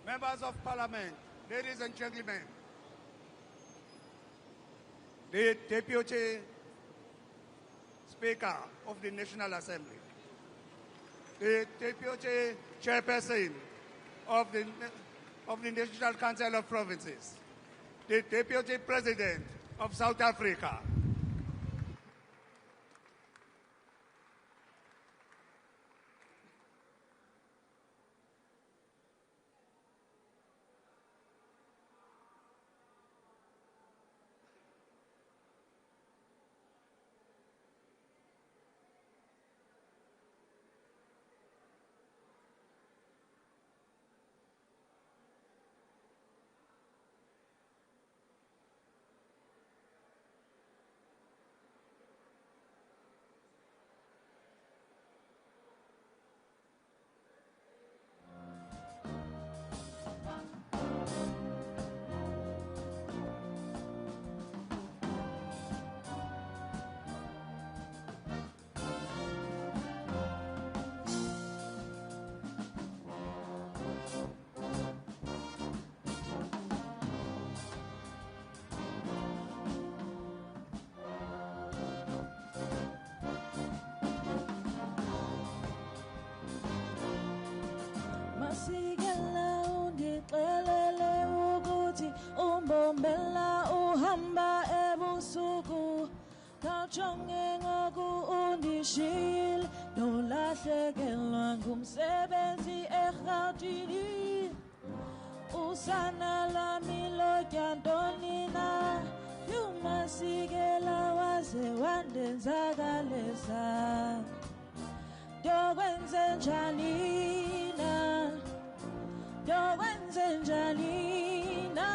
Members of Parliament, ladies and gentlemen, the Deputy Speaker of the National Assembly, the Deputy Chairperson of the National Council of Provinces, the Deputy President of South Africa, Jonge ngoku undishil nolahlekelwa ngumsebenzi eRhawutini usana lami lotyantoni na yumasikela waze wandenzakalisa ndokwenze njani na ndokwenze njani na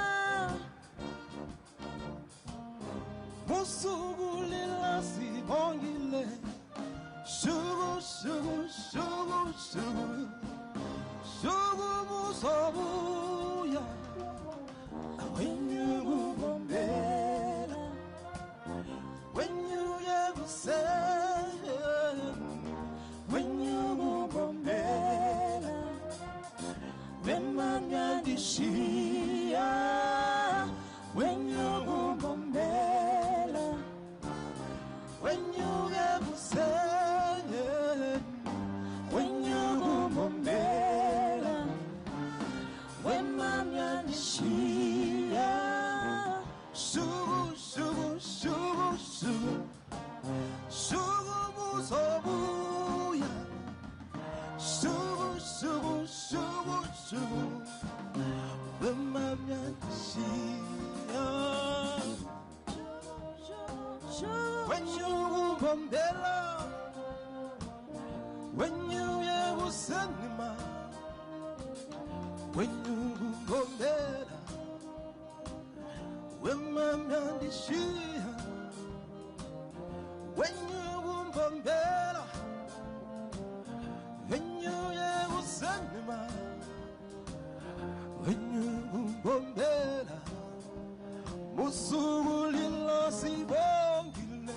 musuku lila sibongile shugu shugu shugu shugu shugu musobuya awenyukubombela wenyuyebusele wenyukubombela wemanyandishiya wenyukubombela wenyuyebusele wenyukubombela wemanyandishiya shugu shugu shugu shugu shugu musobuya shugu shugu shugu shugu wemanyandishiya wenyukubombela wenyuyebusenima wenyukubombela wemanyandishiya wenyukubombela wenyuyebusenima wenyukubombela musuku lila sibongile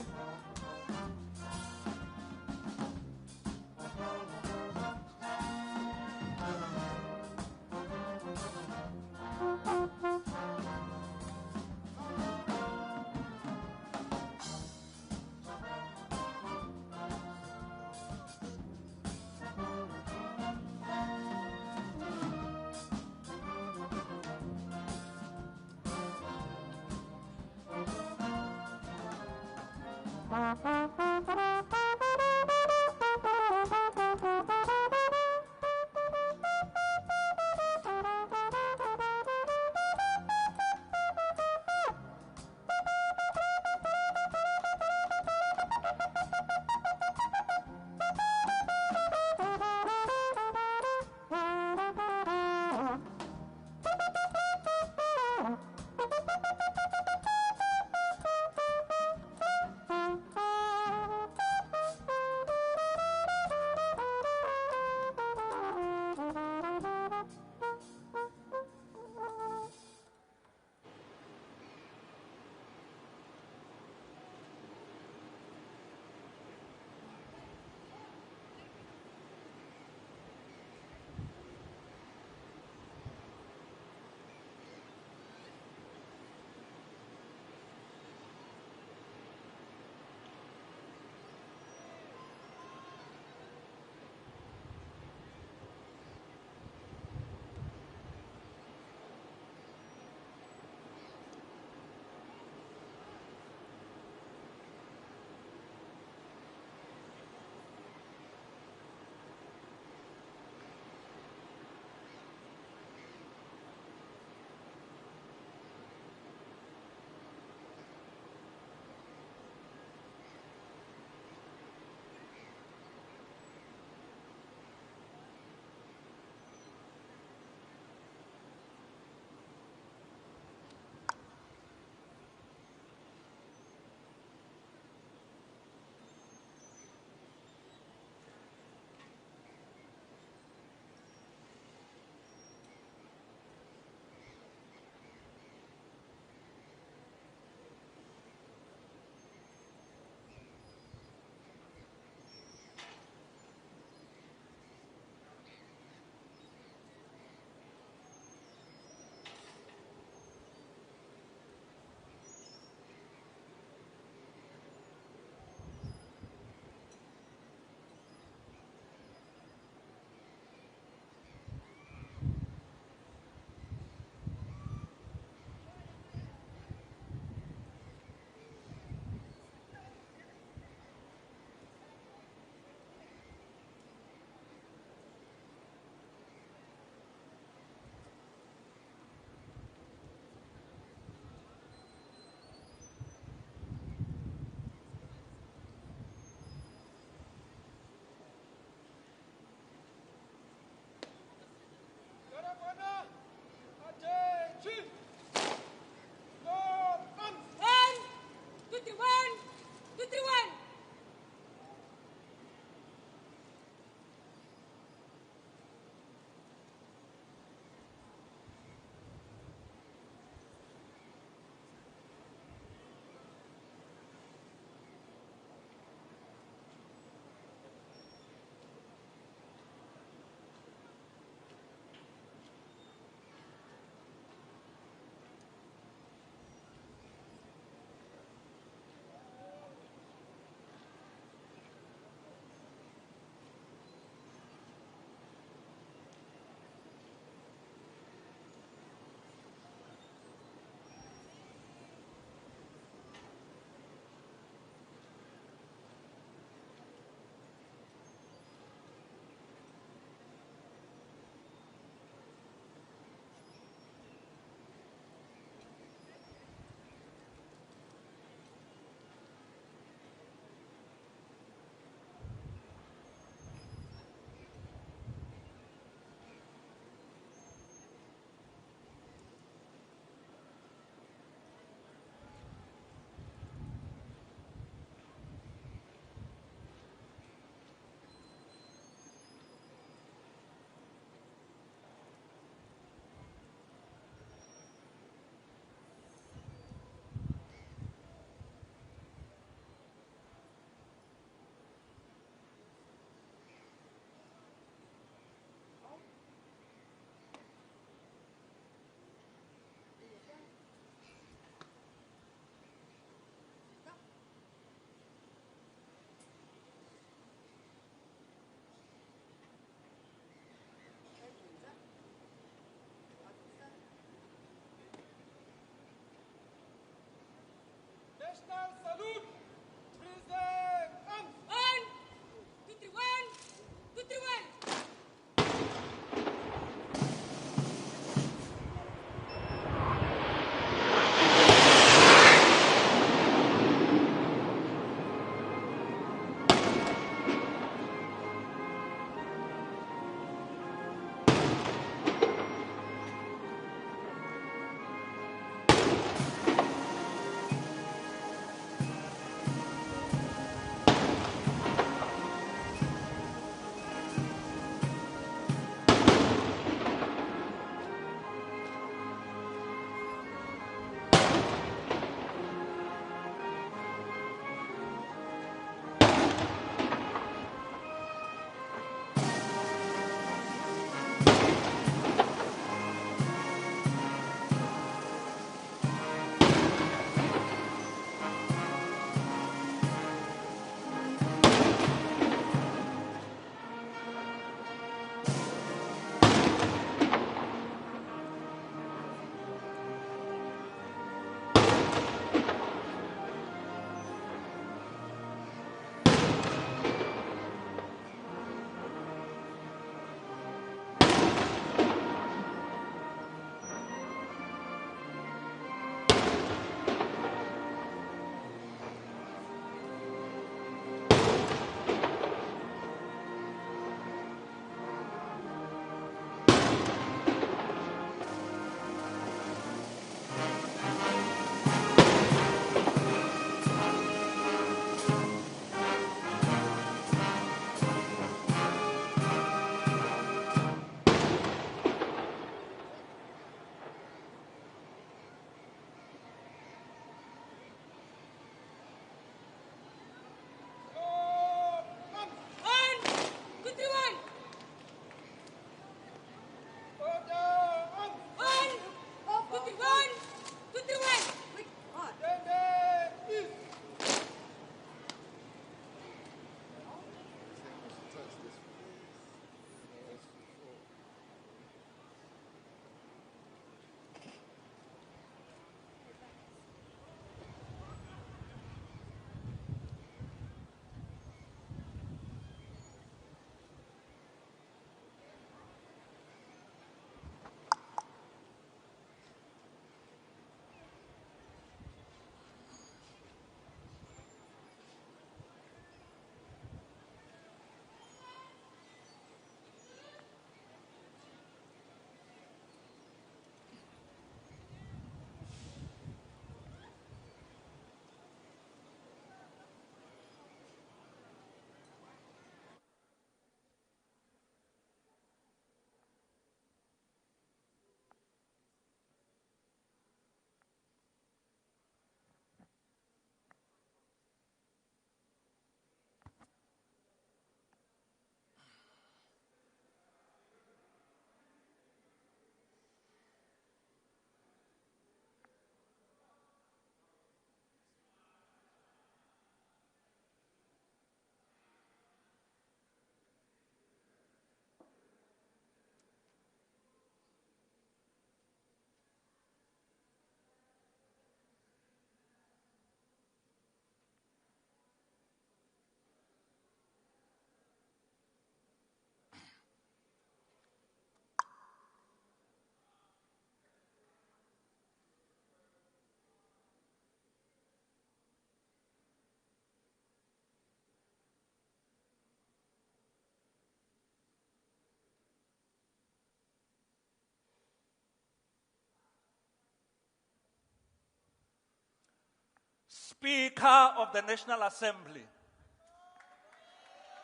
Speaker of the National Assembly,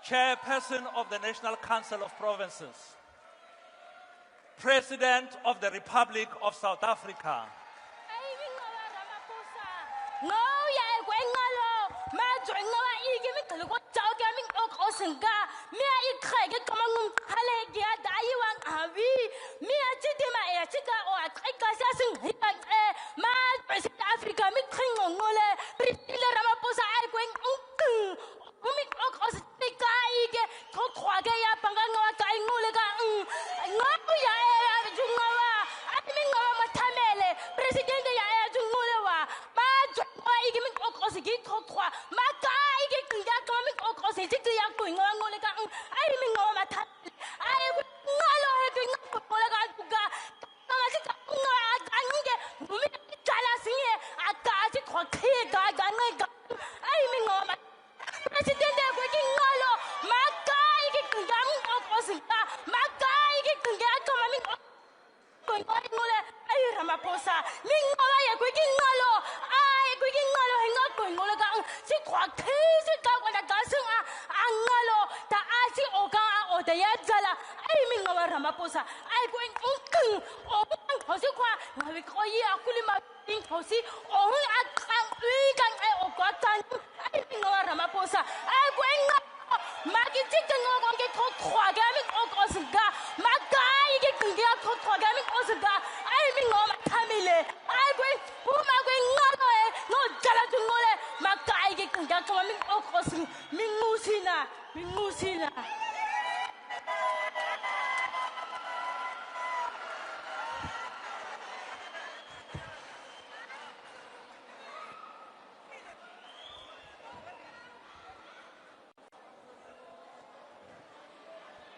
Chairperson of the National Council of Provinces, President of the Republic of South Africa,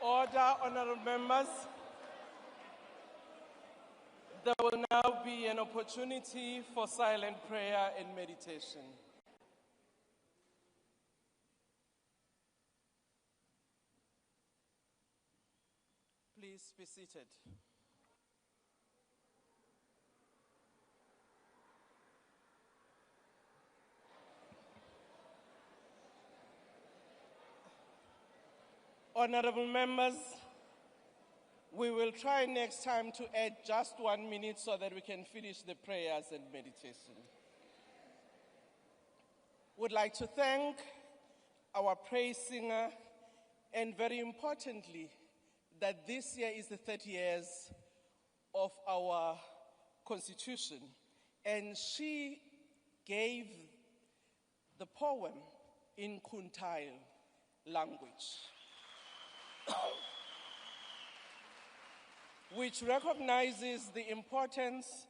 Order, honorable members. There will now be an opportunity for silent prayer and meditation. Please be seated. Honorable members, we will try next time to add just 1 minute so that we can finish the prayers and meditation. Would like to thank our praise singer, and very importantly, that this year is the 30 years of our Constitution, and she gave the poem in Kuntile language, which recognizes the importance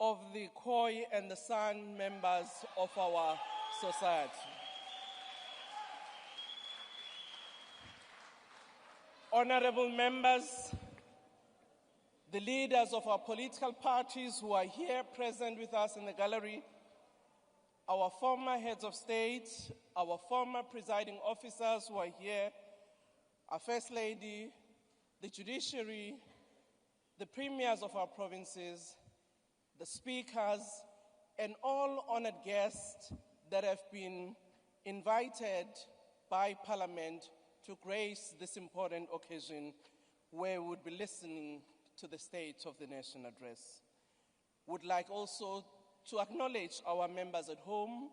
of the Khoi and the San members of our society. Honorable members, the leaders of our political parties who are here present with us in the gallery, our former heads of state, our former presiding officers who are here, our First Lady, the judiciary, the premiers of our provinces, the speakers, and all honored guests that have been invited by Parliament to grace this important occasion where we would be listening to the State of the Nation address. Would like also to acknowledge our members at home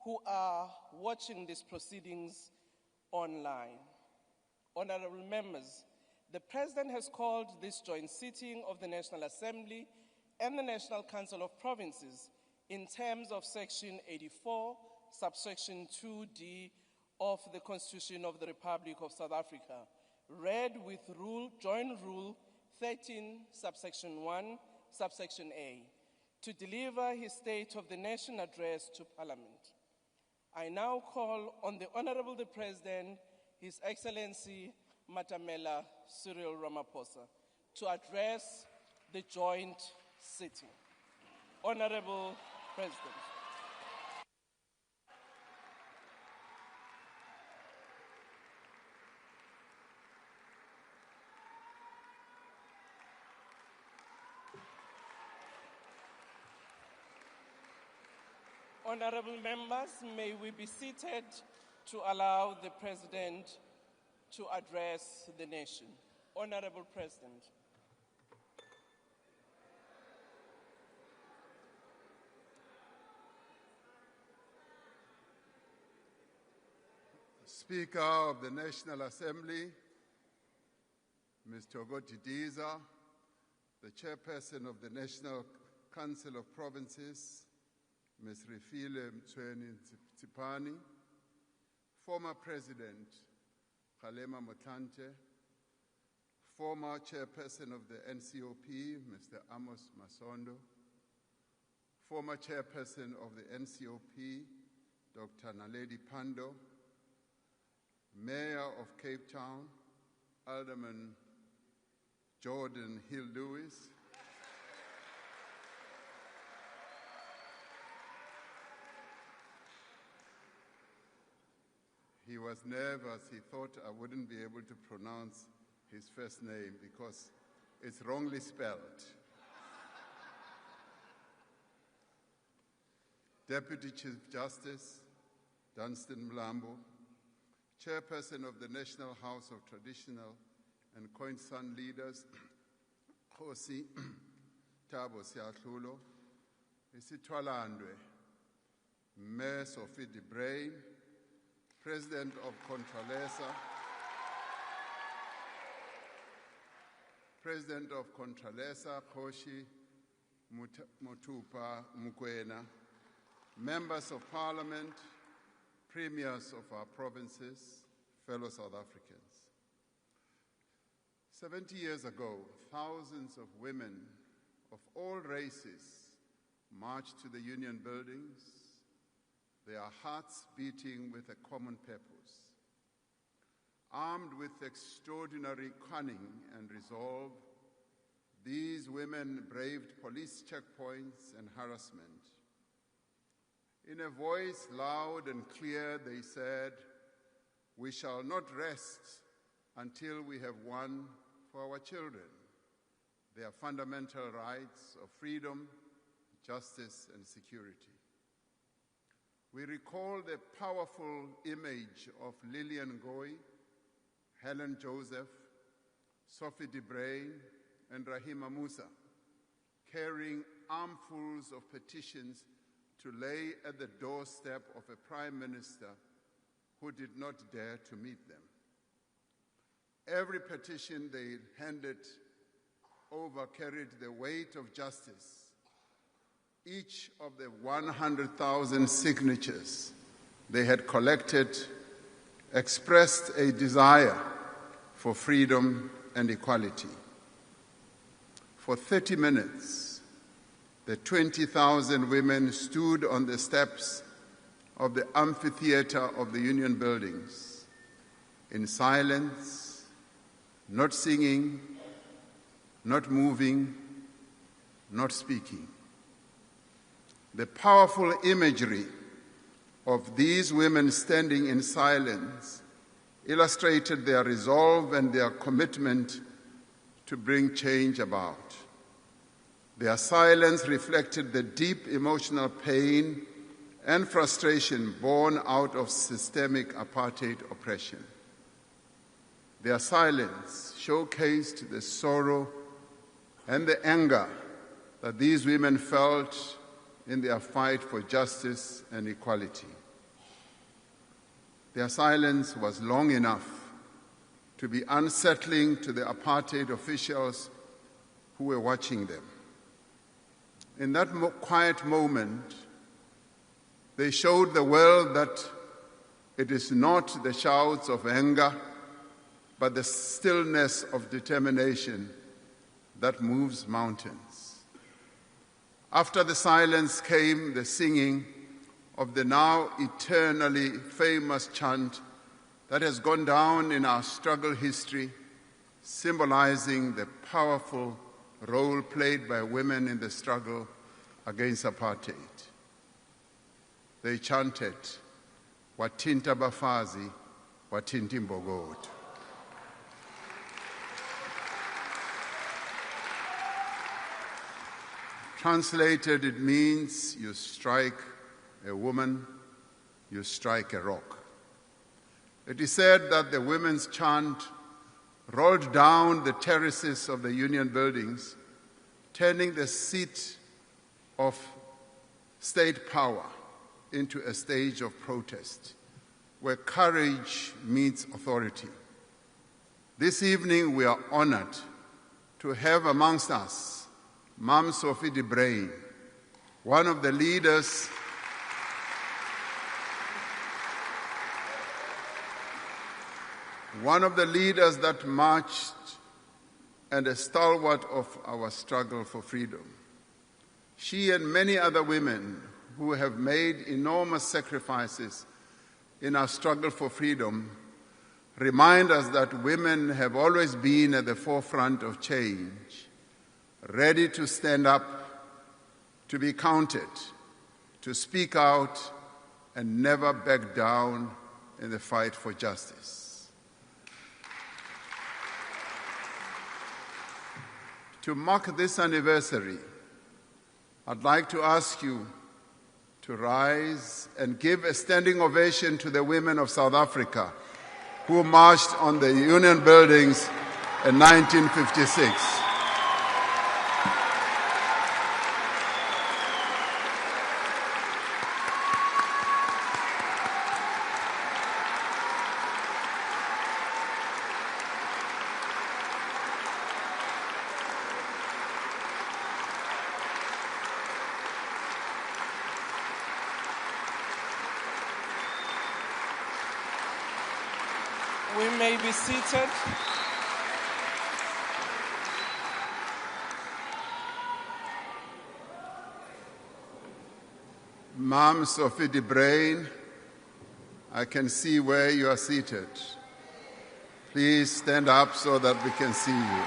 who are watching these proceedings online. Honorable members, the President has called this joint sitting of the National Assembly and the National Council of Provinces in terms of Section 84, subsection 2D of the Constitution of the Republic of South Africa, read with Joint Rule 13, subsection 1, subsection A, to deliver his State of the Nation address to Parliament. I now call on the Honorable the President, His Excellency Matamela Cyril Ramaphosa, to address the joint sitting. Honorable President. Honorable members, may we be seated to allow the President to address the nation. Honorable President. Speaker of the National Assembly, Ms. Togoti Diza, the Chairperson of the National Council of Provinces, Ms. Refile Mtsweni-Tsipane, former President Kgalema Motlanthe, former Chairperson of the NCOP, Mr. Amos Masondo, former Chairperson of the NCOP, Dr. Naledi Pandor, Mayor of Cape Town, Alderman Jordan Hill-Lewis, he was nervous. He thought I wouldn't be able to pronounce his first name because it's wrongly spelled. Deputy Chief Justice Dunstan Mlambo, Chairperson of the National House of Traditional and Khoisan Leaders, Khosi Thabo Siyakhlulo, Isithwalandwe, Mayor Sophie de Bruyn, President of Contralesa, Khoshi Mutupa Mukwena, Members of Parliament, Premiers of our provinces, fellow South Africans. 70 years ago, thousands of women of all races marched to the Union buildings, their hearts beating with a common purpose. Armed with extraordinary cunning and resolve, these women braved police checkpoints and harassment. In a voice loud and clear, they said, "We shall not rest until we have won for our children their fundamental rights of freedom, justice, and security." We recall the powerful image of Lillian Ngoyi, Helen Joseph, Sophie de Bruyn, and Rahima Musa carrying armfuls of petitions to lay at the doorstep of a prime minister who did not dare to meet them. Every petition they handed over carried the weight of justice. Each of the 100,000 signatures they had collected expressed a desire for freedom and equality. For 30 minutes, the 20,000 women stood on the steps of the amphitheater of the Union buildings in silence, not singing, not moving, not speaking. The powerful imagery of these women standing in silence illustrated their resolve and their commitment to bring change about. Their silence reflected the deep emotional pain and frustration born out of systemic apartheid oppression. Their silence showcased the sorrow and the anger that these women felt in their fight for justice and equality. Their silence was long enough to be unsettling to the apartheid officials who were watching them. In that quiet moment, they showed the world that it is not the shouts of anger, but the stillness of determination that moves mountains. After the silence came the singing of the now eternally famous chant that has gone down in our struggle history, symbolizing the powerful role played by women in the struggle against apartheid. They chanted, "Wathinta bafazi, wathinta imbokodo." Translated, it means you strike a woman, you strike a rock. It is said that the women's chant rolled down the terraces of the Union buildings, turning the seat of state power into a stage of protest, where courage meets authority. This evening, we are honored to have amongst us Mam Sophie de Bruyn, one of the leaders that marched and a stalwart of our struggle for freedom. She and many other women who have made enormous sacrifices in our struggle for freedom remind us that women have always been at the forefront of change, ready to stand up, to be counted, to speak out, and never back down in the fight for justice. To mark this anniversary, I'd like to ask you to rise and give a standing ovation to the women of South Africa who marched on the Union buildings in 1956. We may be seated. Mam Sophie de Bruyn, I can see where you are seated. Please stand up so that we can see you.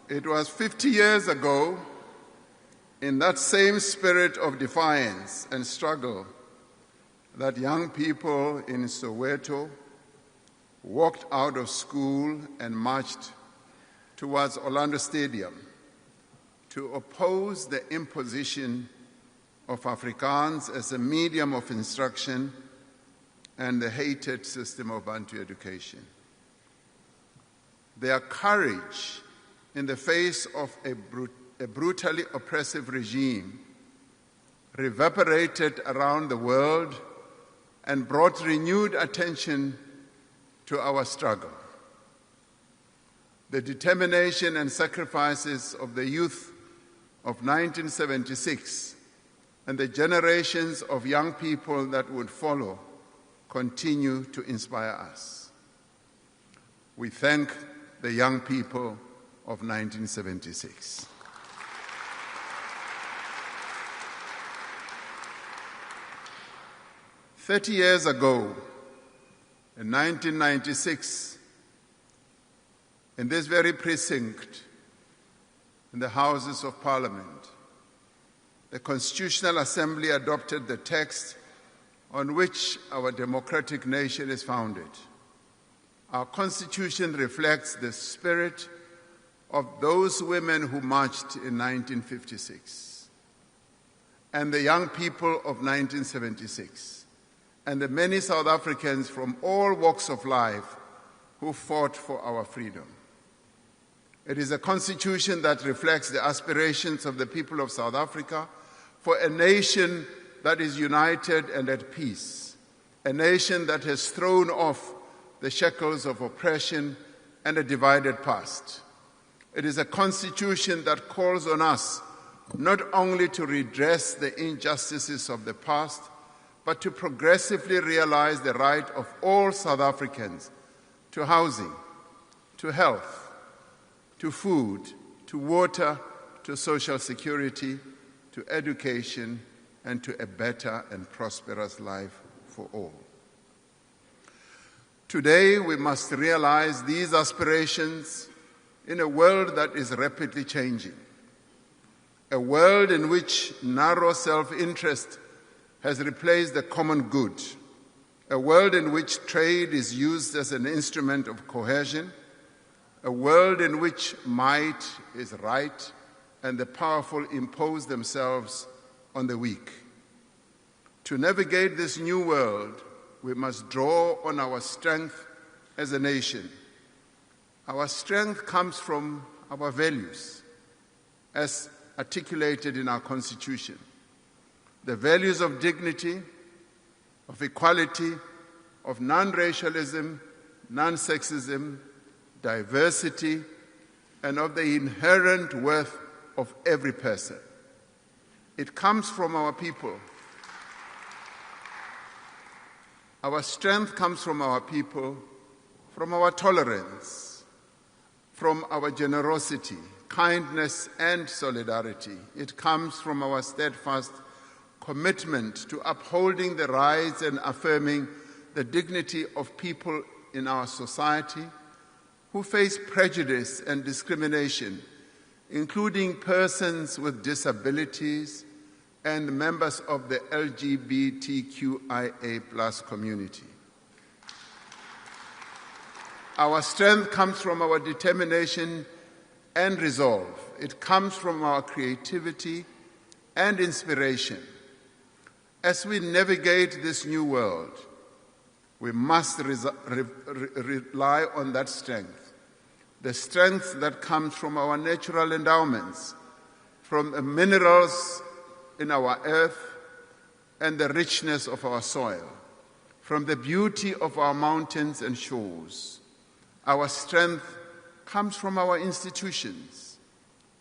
It was 50 years ago, in that same spirit of defiance and struggle, that young people in Soweto walked out of school and marched towards Orlando Stadium to oppose the imposition of Afrikaans as a medium of instruction and the hated system of Bantu education. Their courage in the face of a brutally oppressive regime reverberated around the world and brought renewed attention to our struggle. The determination and sacrifices of the youth of 1976 and the generations of young people that would follow continue to inspire us. We thank the young people of 1976. "30 years ago, in 1996, in this very precinct, in the Houses of Parliament, the Constitutional Assembly adopted the text on which our democratic nation is founded. Our Constitution reflects the spirit of those women who marched in 1956, and the young people of 1976, and the many South Africans from all walks of life who fought for our freedom. It is a constitution that reflects the aspirations of the people of South Africa for a nation that is united and at peace, a nation that has thrown off the shackles of oppression and a divided past. It is a constitution that calls on us not only to redress the injustices of the past, but to progressively realize the right of all South Africans to housing, to health, to food, to water, to social security, to education, and to a better and prosperous life for all. Today, we must realize these aspirations in a world that is rapidly changing, a world in which narrow self-interest has replaced the common good, a world in which trade is used as an instrument of cohesion, a world in which might is right and the powerful impose themselves on the weak. To navigate this new world, we must draw on our strength as a nation. Our strength comes from our values, as articulated in our Constitution. The values of dignity, of equality, of non-racialism, non-sexism, diversity, and of the inherent worth of every person. It comes from our people. Our strength comes from our people, from our tolerance, from our generosity, kindness, and solidarity. It comes from our steadfast commitment to upholding the rights and affirming the dignity of people in our society who face prejudice and discrimination, including persons with disabilities and members of the LGBTQIA+ community. Our strength comes from our determination and resolve. It comes from our creativity and inspiration. As we navigate this new world, we must rely on that strength, the strength that comes from our natural endowments, from the minerals in our earth and the richness of our soil, from the beauty of our mountains and shores. Our strength comes from our institutions,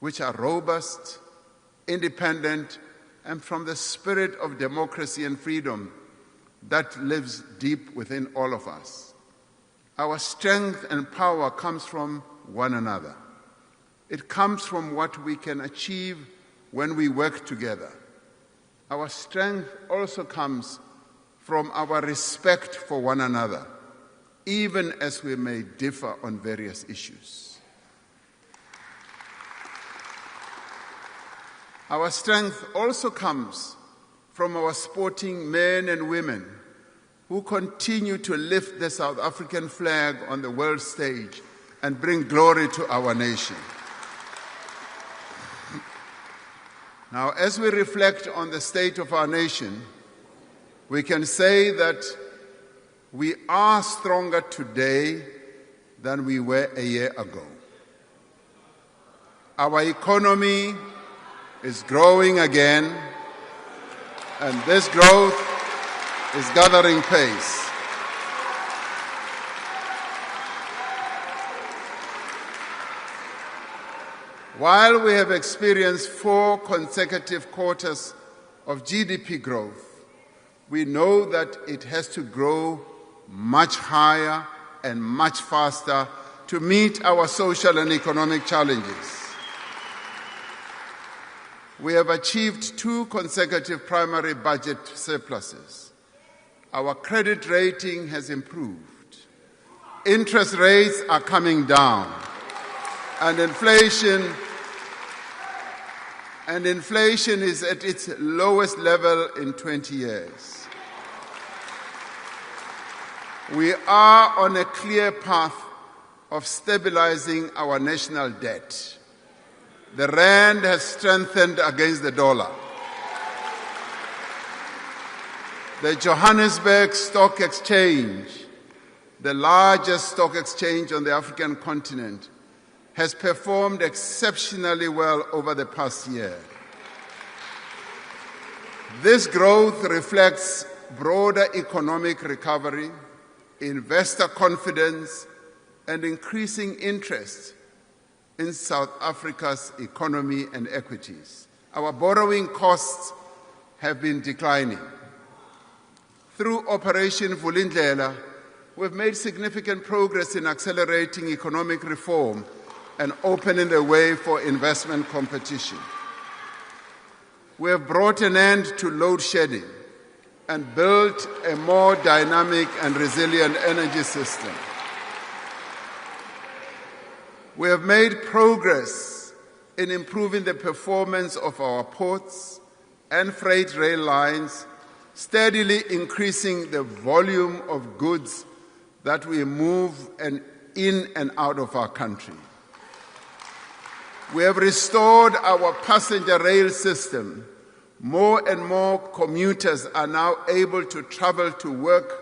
which are robust, independent, and from the spirit of democracy and freedom that lives deep within all of us. Our strength and power comes from one another. It comes from what we can achieve when we work together. Our strength also comes from our respect for one another, even as we may differ on various issues. Our strength also comes from our sporting men and women who continue to lift the South African flag on the world stage and bring glory to our nation. Now, as we reflect on the state of our nation, we can say that we are stronger today than we were a year ago. Our economy is growing again, and this growth is gathering pace. While we have experienced 4 consecutive quarters of GDP growth, we know that it has to grow much higher and much faster to meet our social and economic challenges. We have achieved 2 consecutive primary budget surpluses. Our credit rating has improved. Interest rates are coming down. And inflation is at its lowest level in 20 years. We are on a clear path of stabilizing our national debt. The rand has strengthened against the dollar. The Johannesburg Stock Exchange, the largest stock exchange on the African continent, has performed exceptionally well over the past year. This growth reflects broader economic recovery, investor confidence, and increasing interest in South Africa's economy and equities. Our borrowing costs have been declining. Through Operation Vulindlela, we've made significant progress in accelerating economic reform and opening the way for investment competition. We have brought an end to load shedding and built a more dynamic and resilient energy system. We have made progress in improving the performance of our ports and freight rail lines steadily increasing the volume of goods that we move in and out of our country. We have restored our passenger rail system. More and more commuters are now able to travel to work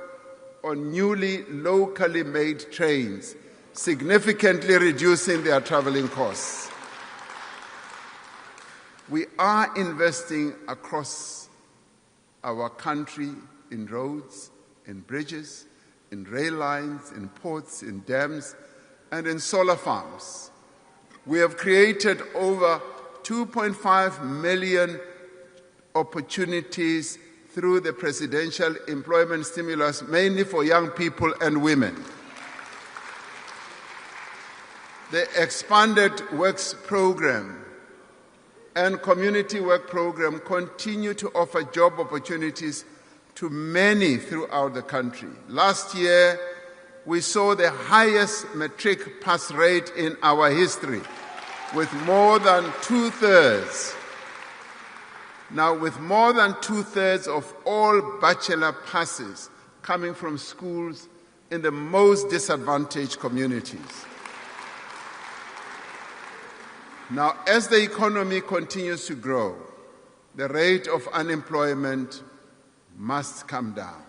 on newly locally made trains, significantly reducing their traveling costs. We are investing across our country in roads, in bridges, in rail lines, in ports, in dams, and in solar farms. We have created over 2.5 million opportunities through the presidential employment stimulus, mainly for young people and women. The expanded works program and community work program continue to offer job opportunities to many throughout the country. Last year, we saw the highest matric pass rate in our history, with more than two-thirds of all bachelor passes coming from schools in the most disadvantaged communities. Now, as the economy continues to grow, the rate of unemployment must come down.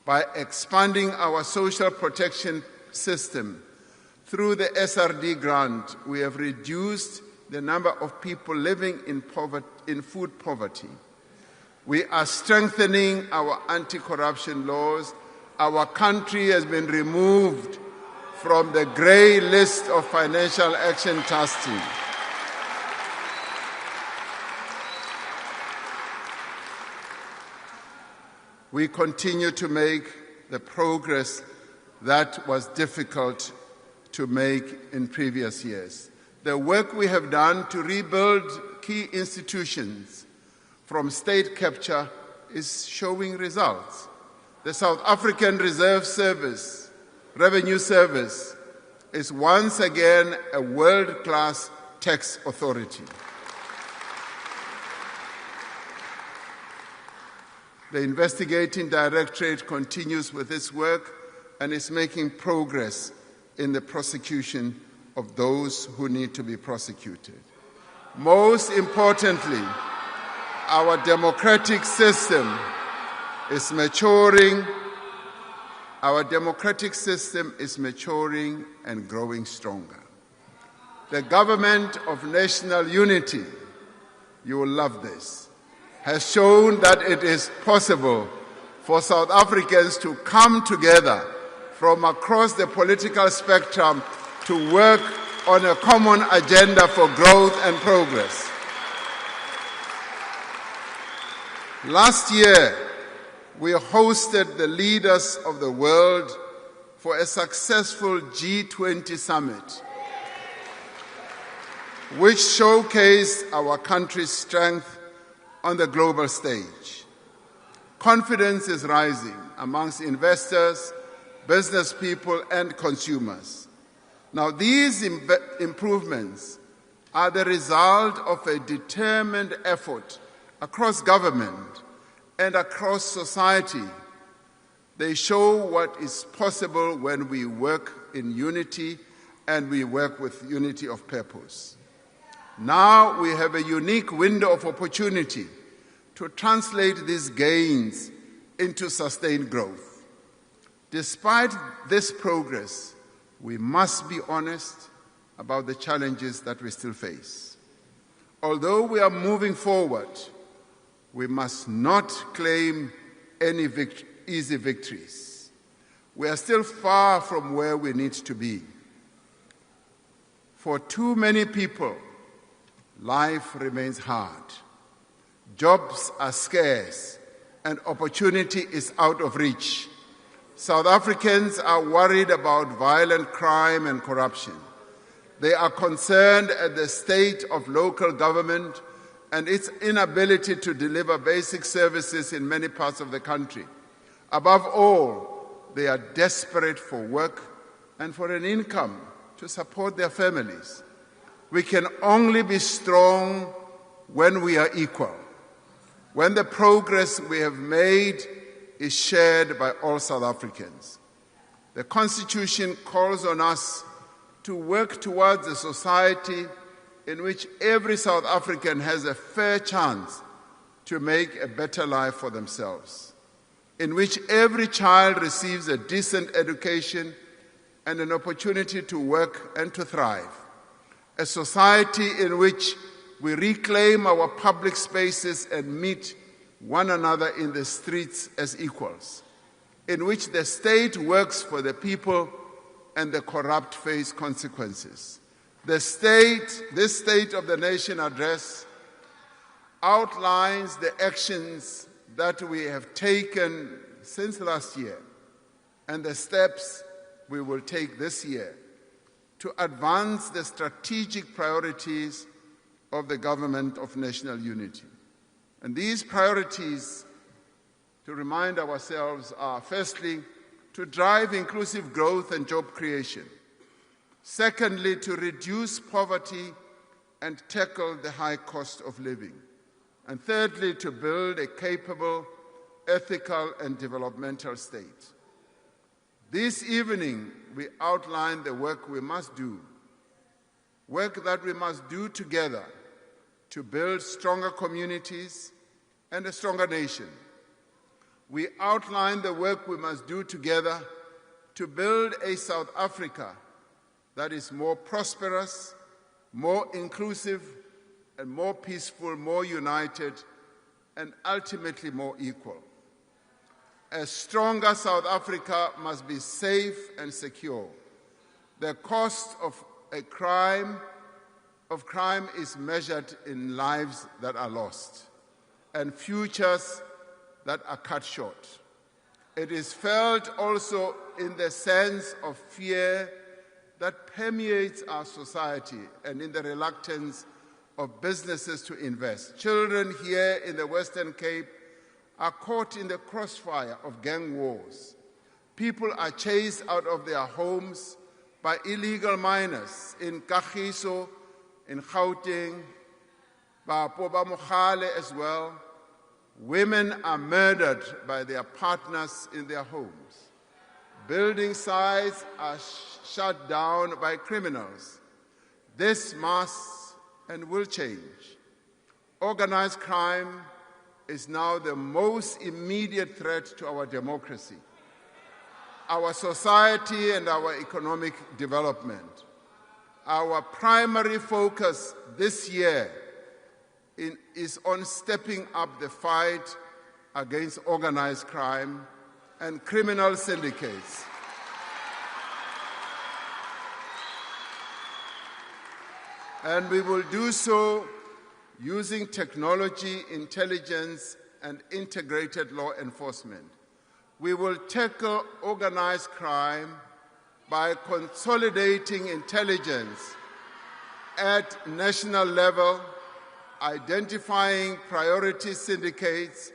By expanding our social protection system through the SRD grant, we have reduced the number of people living in food poverty. We are strengthening our anti-corruption laws. Our country has been removed from the grey list of Financial Action Task Team. We continue to make the progress that was difficult to make in previous years. The work we have done to rebuild key institutions from state capture is showing results. The South African Revenue Service is once again a world-class tax authority. The investigating directorate continues with its work and is making progress in the prosecution of those who need to be prosecuted. Most importantly, our democratic system is maturing. Our democratic system is maturing and growing stronger. The government of national unity, you will love this, has shown that it is possible for South Africans to come together from across the political spectrum to work on a common agenda for growth and progress. Last year, we hosted the leaders of the world for a successful G20 summit, which showcased our country's strength on the global stage. Confidence is rising amongst investors, business people, and consumers. Now, these improvements are the result of a determined effort across government and across society. They show what is possible when we work in unity and we work with unity of purpose. Now we have a unique window of opportunity to translate these gains into sustained growth. Despite this progress, we must be honest about the challenges that we still face. Although we are moving forward, we must not claim any easy victories. We are still far from where we need to be. For too many people, life remains hard. Jobs are scarce and opportunity is out of reach. South Africans are worried about violent crime and corruption. They are concerned at the state of local government and its inability to deliver basic services in many parts of the country. Above all, they are desperate for work and for an income to support their families. We can only be strong when we are equal. when the progress we have made is shared by all South Africans. The Constitution calls on us to work towards a society in which every South African has a fair chance to make a better life for themselves, in which every child receives a decent education and an opportunity to work and to thrive, a society in which we reclaim our public spaces and meet one another in the streets as equals, in which the state works for the people and the corrupt face consequences. This State of the Nation address outlines the actions that we have taken since last year and the steps we will take this year to advance the strategic priorities of the Government of National Unity. And these priorities, to remind ourselves, are firstly, to drive inclusive growth and job creation. Secondly, to reduce poverty and tackle the high cost of living. And thirdly, to build a capable, ethical, and developmental state. This evening, we outline the work we must do, work that we must do together to build stronger communities and a stronger nation. We outline the work we must do together to build a South Africa that is more prosperous, more inclusive, and more peaceful, more united, and ultimately more equal. A stronger South Africa must be safe and secure. The cost of crime is measured in lives that are lost and futures that are cut short. It is felt also in the sense of fear that permeates our society and in the reluctance of businesses to invest. Children here in the Western Cape are caught in the crossfire of gang wars. People are chased out of their homes by illegal miners in Kagiso, in Gauteng, Poba Mogale as well. Women are murdered by their partners in their homes. Building sites are shut down by criminals. This must and will change. Organized crime is now the most immediate threat to our democracy, our society, and our economic development. Our primary focus this year is on stepping up the fight against organized crime and criminal syndicates. And we will do so using technology, intelligence, and integrated law enforcement. We will tackle organized crime by consolidating intelligence at national level, identifying priority syndicates,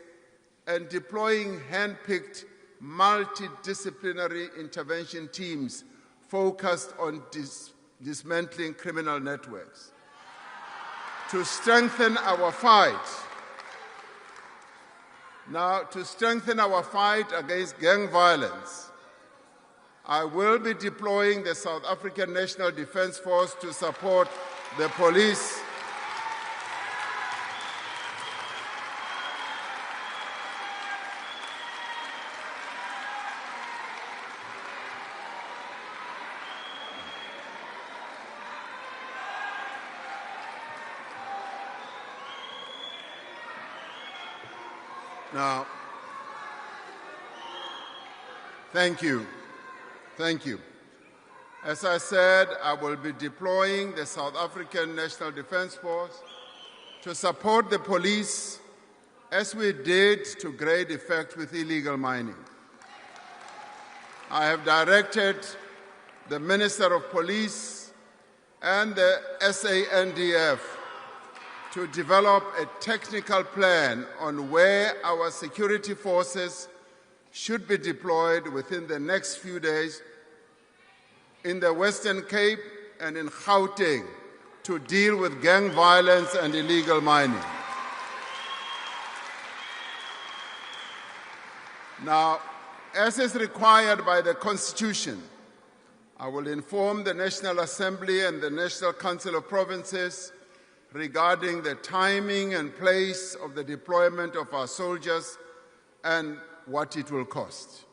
and deploying hand-picked multidisciplinary intervention teams focused on dismantling criminal networks. To strengthen our fight, against gang violence, I will be deploying the South African National Defence Force to support the police Now, thank you. As I said, I will be deploying the South African National Defence Force to support the police as we did to great effect with illegal mining. I have directed the Minister of Police and the SANDF to develop a technical plan on where our security forces should be deployed within the next few days in the Western Cape and in Gauteng to deal with gang violence and illegal mining. Now, as is required by the Constitution, I will inform the National Assembly and the National Council of Provinces regarding the timing and place of the deployment of our soldiers and what it will cost.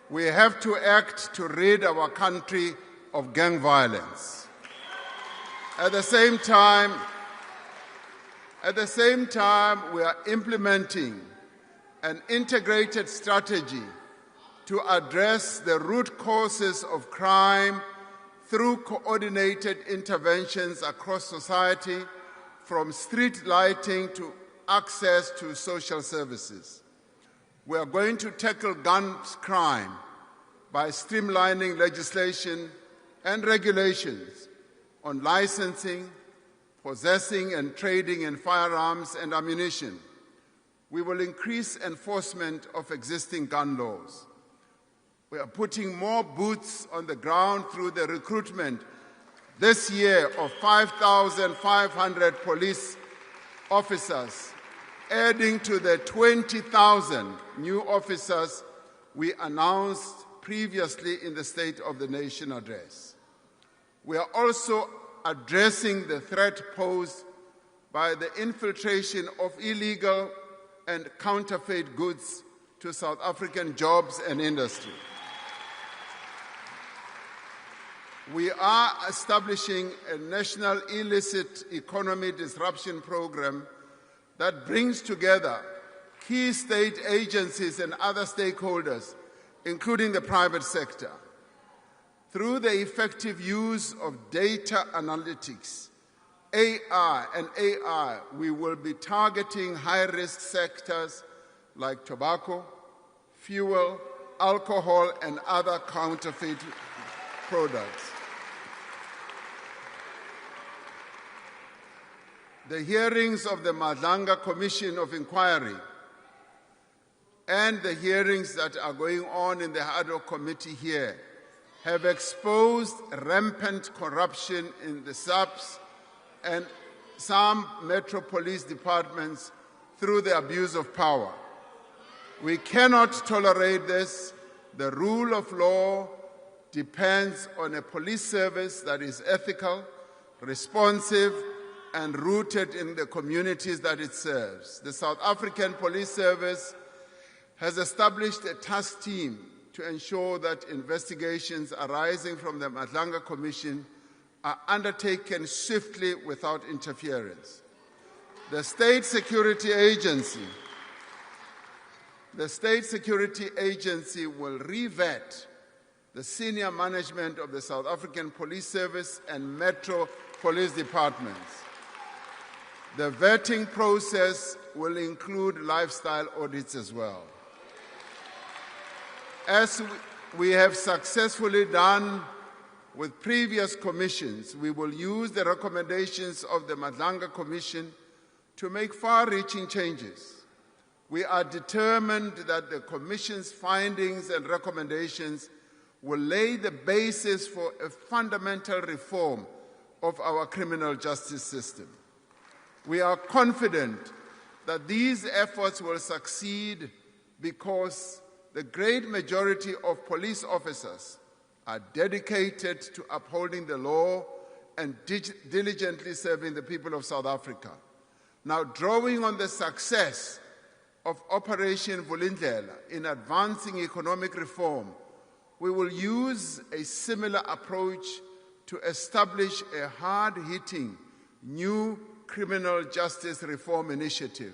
We have to act to rid our country of gang violence. At the same time, we are implementing an integrated strategy to address the root causes of crime through coordinated interventions across society, from street lighting to access to social services. We are going to tackle gun crime by streamlining legislation and regulations on licensing, possessing and trading in firearms and ammunition. We will increase enforcement of existing gun laws. We are putting more boots on the ground through the recruitment this year of 5,500 police officers, adding to the 20,000 new officers we announced previously in the State of the Nation address. We are also addressing the threat posed by the infiltration of illegal and counterfeit goods to South African jobs and industry. We are establishing a national illicit economy disruption program that brings together key state agencies and other stakeholders, including the private sector. Through the effective use of data analytics, AI, we will be targeting high-risk sectors like tobacco, fuel, alcohol, and other counterfeit products. The hearings of the Madlanga Commission of Inquiry and the hearings that are going on in the ad hoc committee here have exposed rampant corruption in the SAPS and some metro police departments through the abuse of power. We cannot tolerate this. The rule of law depends on a police service that is ethical, responsive, and rooted in the communities that it serves. The South African Police Service has established a task team to ensure that investigations arising from the Madlanga Commission are undertaken swiftly without interference. The State Security Agency will re-vet the senior management of the South African Police Service and Metro Police Departments. The vetting process will include lifestyle audits as well. As we have successfully done with previous commissions, we will use the recommendations of the Madlanga Commission to make far-reaching changes. We are determined that the Commission's findings and recommendations will lay the basis for a fundamental reform of our criminal justice system. We are confident that these efforts will succeed because the great majority of police officers are dedicated to upholding the law and diligently serving the people of South Africa. Now, drawing on the success of Operation Vulindlela in advancing economic reform, we will use a similar approach to establish a hard-hitting new criminal justice reform initiative.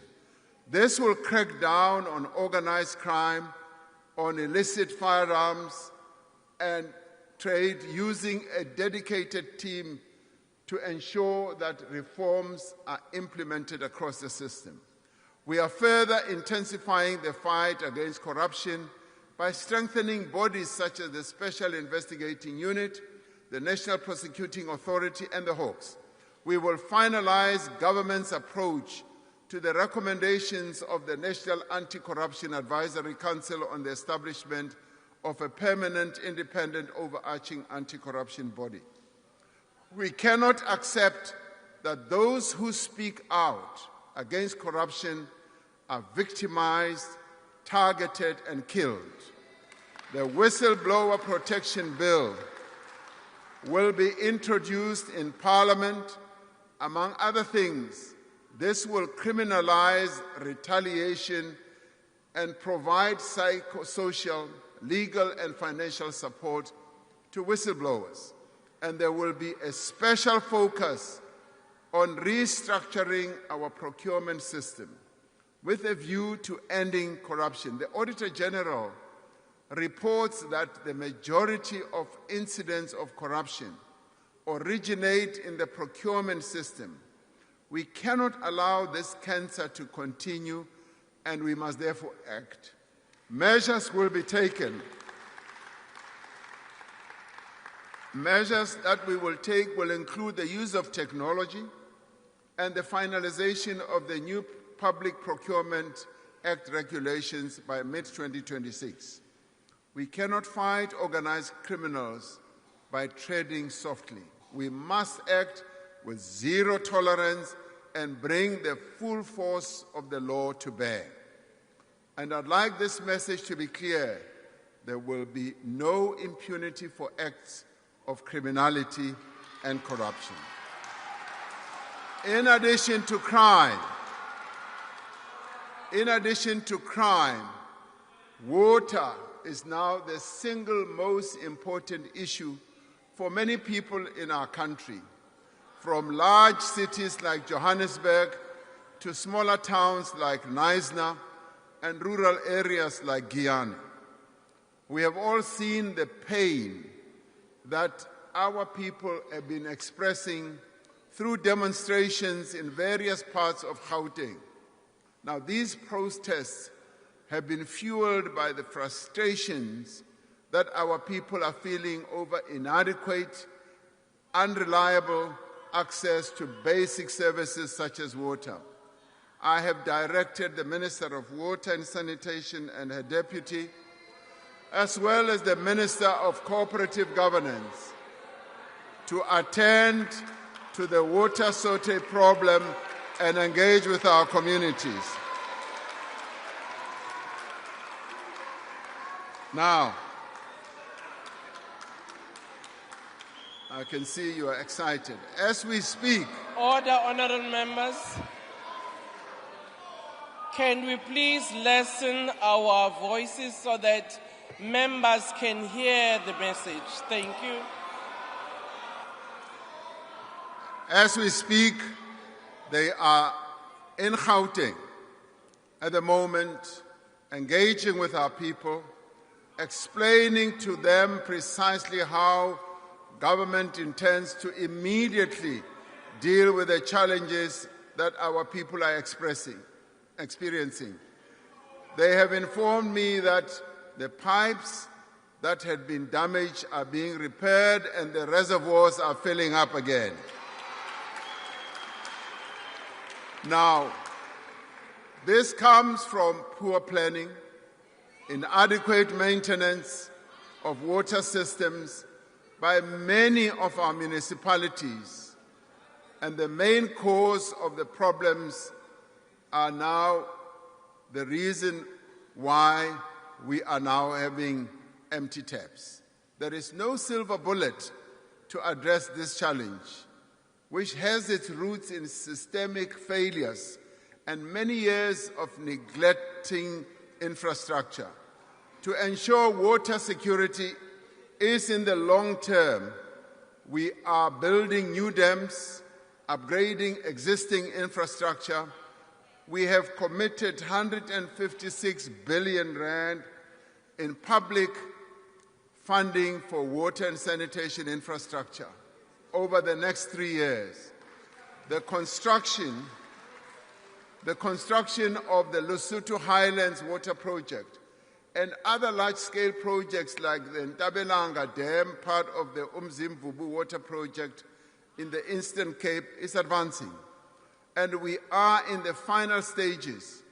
This will crack down on organized crime, on illicit firearms and trade, using a dedicated team to ensure that reforms are implemented across the system. We are further intensifying the fight against corruption by strengthening bodies such as the Special Investigating Unit, the National Prosecuting Authority, and the Hawks. We will finalize government's approach to the recommendations of the National Anti-Corruption Advisory Council on the establishment of a permanent, independent, overarching anti-corruption body. We cannot accept that those who speak out against corruption are victimized targeted and killed. The Whistleblower Protection Bill will be introduced in Parliament. Among other things, this will criminalize retaliation and provide psychosocial, legal, and financial support to whistleblowers. And there will be a special focus on restructuring our procurement system with a view to ending corruption. The Auditor General reports that the majority of incidents of corruption originate in the procurement system. We cannot allow this cancer to continue, and we must therefore act. Measures will be taken. Measures that we will take will include the use of technology and the finalization of the new Public Procurement Act regulations by mid-2026. We cannot fight organized criminals by treading softly. We must act with zero tolerance and bring the full force of the law to bear. And I'd like this message to be clear. There will be no impunity for acts of criminality and corruption. In addition to crime, water is now the single most important issue for many people in our country, from large cities like Johannesburg to smaller towns like Knysna and rural areas like Guyana. We have all seen the pain that our people have been expressing through demonstrations in various parts of Gauteng. Now, these protests have been fueled by the frustrations that our people are feeling over inadequate, unreliable access to basic services such as water. I have directed the Minister of Water and Sanitation and her deputy, as well as the Minister of Cooperative Governance, to attend to the water shortage problem and engage with our communities. Now, I can see you are excited. As we speak, Order, honorable members. Can we please lessen our voices so that members can hear the message? Thank you. as we speak, they are in Gauteng at the moment, engaging with our people, explaining to them precisely how government intends to immediately deal with the challenges that our people are experiencing. They have informed me that the pipes that had been damaged are being repaired and the reservoirs are filling up again. Now, this comes from poor planning, inadequate maintenance of water systems by many of our municipalities, and the main cause of the problems are now the reason why we are now having empty taps. There is no silver bullet to address this challenge, which has its roots in systemic failures and many years of neglecting infrastructure. To ensure water security is in the long term, we are building new dams, upgrading existing infrastructure. We have committed 156 billion rand in public funding for water and sanitation infrastructure over the next 3 years. The construction of the Lesotho Highlands Water Project and other large-scale projects like the Ntabelanga Dam, part of the Umzimvubu Water Project in the Eastern Cape, is advancing. And we are in the final stages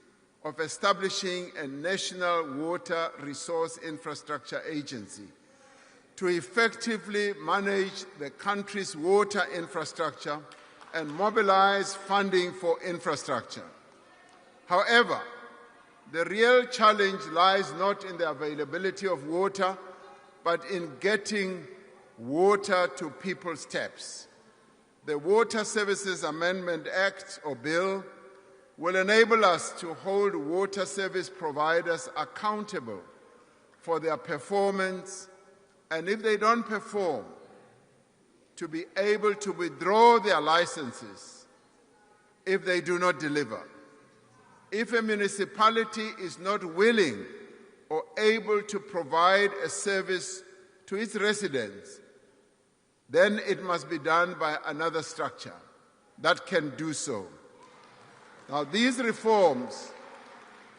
of establishing a national water resource infrastructure agency to effectively manage the country's water infrastructure and mobilize funding for infrastructure. However, The real challenge lies not in the availability of water, but in getting water to people's taps. The Water Services Amendment Act, or bill, will enable us to hold water service providers accountable for their performance, and if they don't perform, to be able to withdraw their licenses if they do not deliver. If a municipality is not willing or able to provide a service to its residents, then it must be done by another structure that can do so. Now, these reforms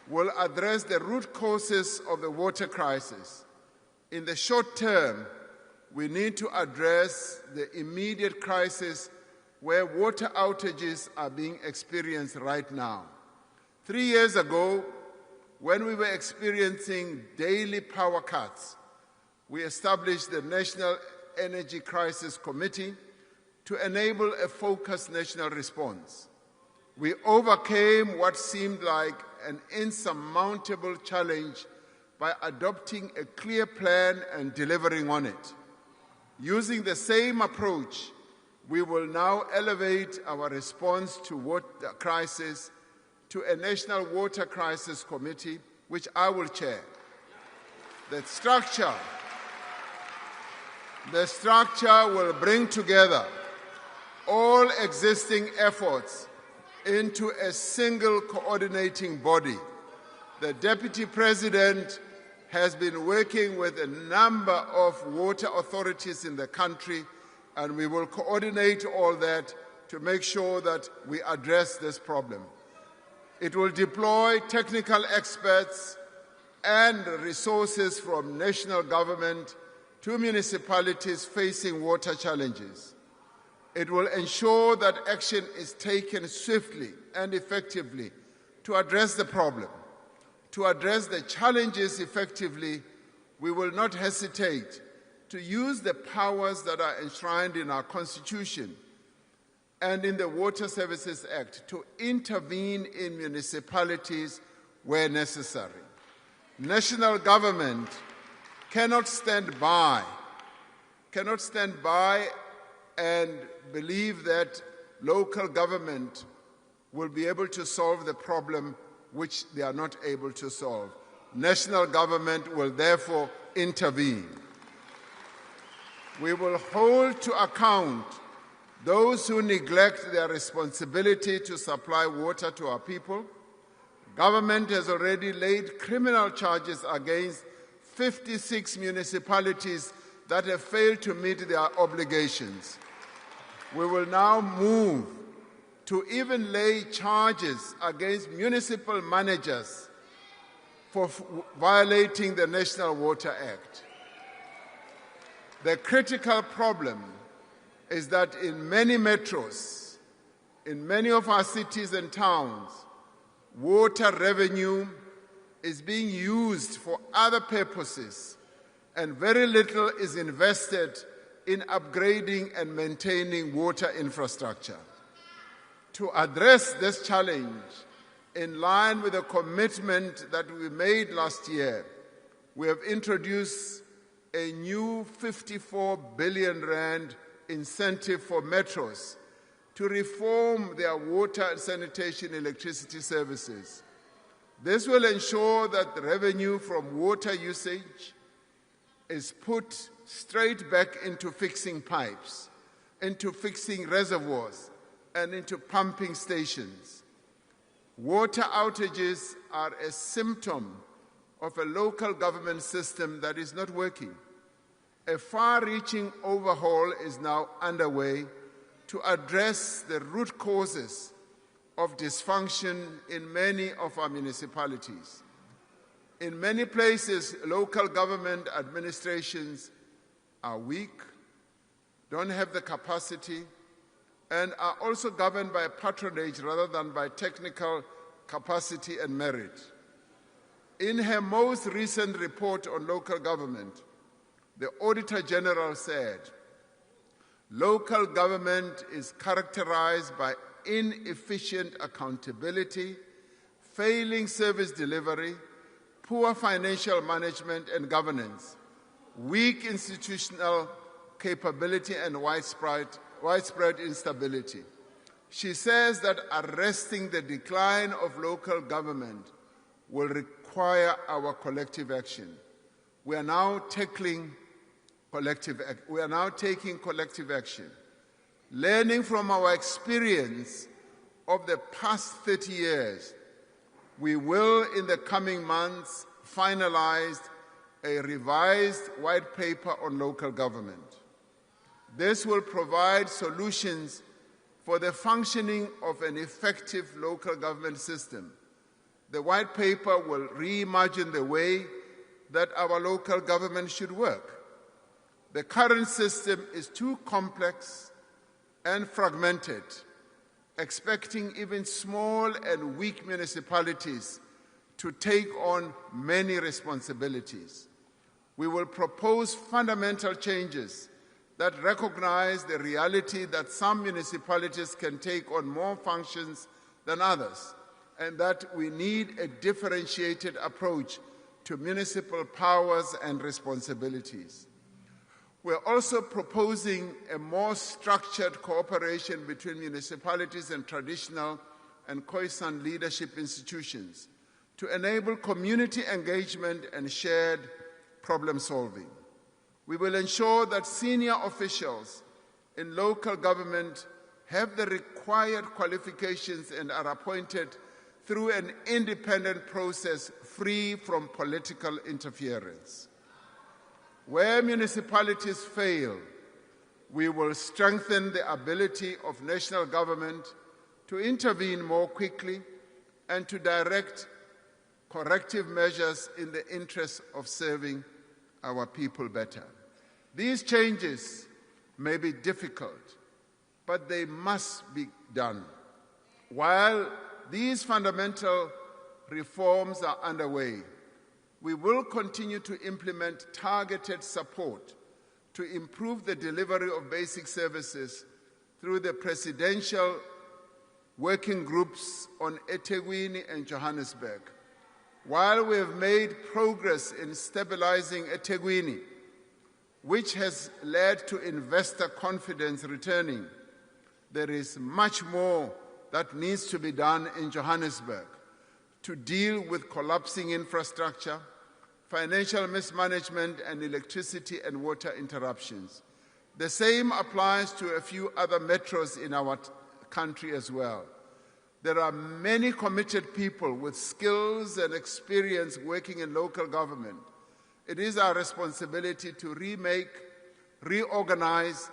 will address the root causes of the water crisis. In the short term, we need to address the immediate crisis where water outages are being experienced right now. 3 years ago, when we were experiencing daily power cuts, we established the National Energy Crisis Committee to enable a focused national response. We overcame what seemed like an insurmountable challenge by adopting a clear plan and delivering on it. Using the same approach, we will now elevate our response to water crisis to a National Water Crisis Committee, which I will chair. The structure will bring together all existing efforts into a single coordinating body. The Deputy President has been working with a number of water authorities in the country, and we will coordinate all that to make sure that we address this problem. It will deploy technical experts and resources from national government to municipalities facing water challenges. It will ensure that action is taken swiftly and effectively to address the problem. To address the challenges effectively, we will not hesitate to use the powers that are enshrined in our Constitution and in the Water Services Act to intervene in municipalities where necessary. National government cannot stand by and believe that local government will be able to solve the problem which they are not able to solve. National government will therefore intervene. We will hold to account those who neglect their responsibility to supply water to our people. Government has already laid criminal charges against 56 municipalities that have failed to meet their obligations. We will now move to even lay charges against municipal managers for violating the National Water Act. The critical problem is that in many metros, in many of our cities and towns, water revenue is being used for other purposes, and very little is invested in upgrading and maintaining water infrastructure. To address this challenge, in line with the commitment that we made last year, we have introduced a new 54 billion rand incentive for metros to reform their water and sanitation electricity services. This will ensure that the revenue from water usage is put straight back into fixing pipes, into fixing reservoirs, and into pumping stations. Water outages are a symptom of a local government system that is not working. A far-reaching overhaul is now underway to address the root causes of dysfunction in many of our municipalities. In many places, local government administrations are weak, don't have the capacity, and are also governed by patronage rather than by technical capacity and merit. In her most recent report on local government, the Auditor General said, local government is characterized by inefficient accountability, failing service delivery, poor financial management and governance, weak institutional capability and widespread instability. She says that arresting the decline of local government will require our collective action. We are now taking collective action. Learning from our experience of the past 30 years, we will in the coming months finalize a revised white paper on local government. This will provide solutions for the functioning of an effective local government system. The white paper will reimagine the way that our local government should work. The current system is too complex and fragmented, expecting even small and weak municipalities to take on many responsibilities. We will propose fundamental changes that recognize the reality that some municipalities can take on more functions than others, and that we need a differentiated approach to municipal powers and responsibilities. We're also proposing a more structured cooperation between municipalities and traditional and Khoisan leadership institutions to enable community engagement and shared problem solving. We will ensure that senior officials in local government have the required qualifications and are appointed through an independent process free from political interference. Where municipalities fail, we will strengthen the ability of national government to intervene more quickly and to direct corrective measures in the interest of serving our people better. These changes may be difficult, but they must be done. While these fundamental reforms are underway, we will continue to implement targeted support to improve the delivery of basic services through the presidential working groups on eThekwini and Johannesburg. While we have made progress in stabilizing eThekwini, which has led to investor confidence returning, there is much more that needs to be done in Johannesburg to deal with collapsing infrastructure, financial mismanagement, and electricity and water interruptions. The same applies to a few other metros in our country as well. There are many committed people with skills and experience working in local government. It is our responsibility to remake, reorganize,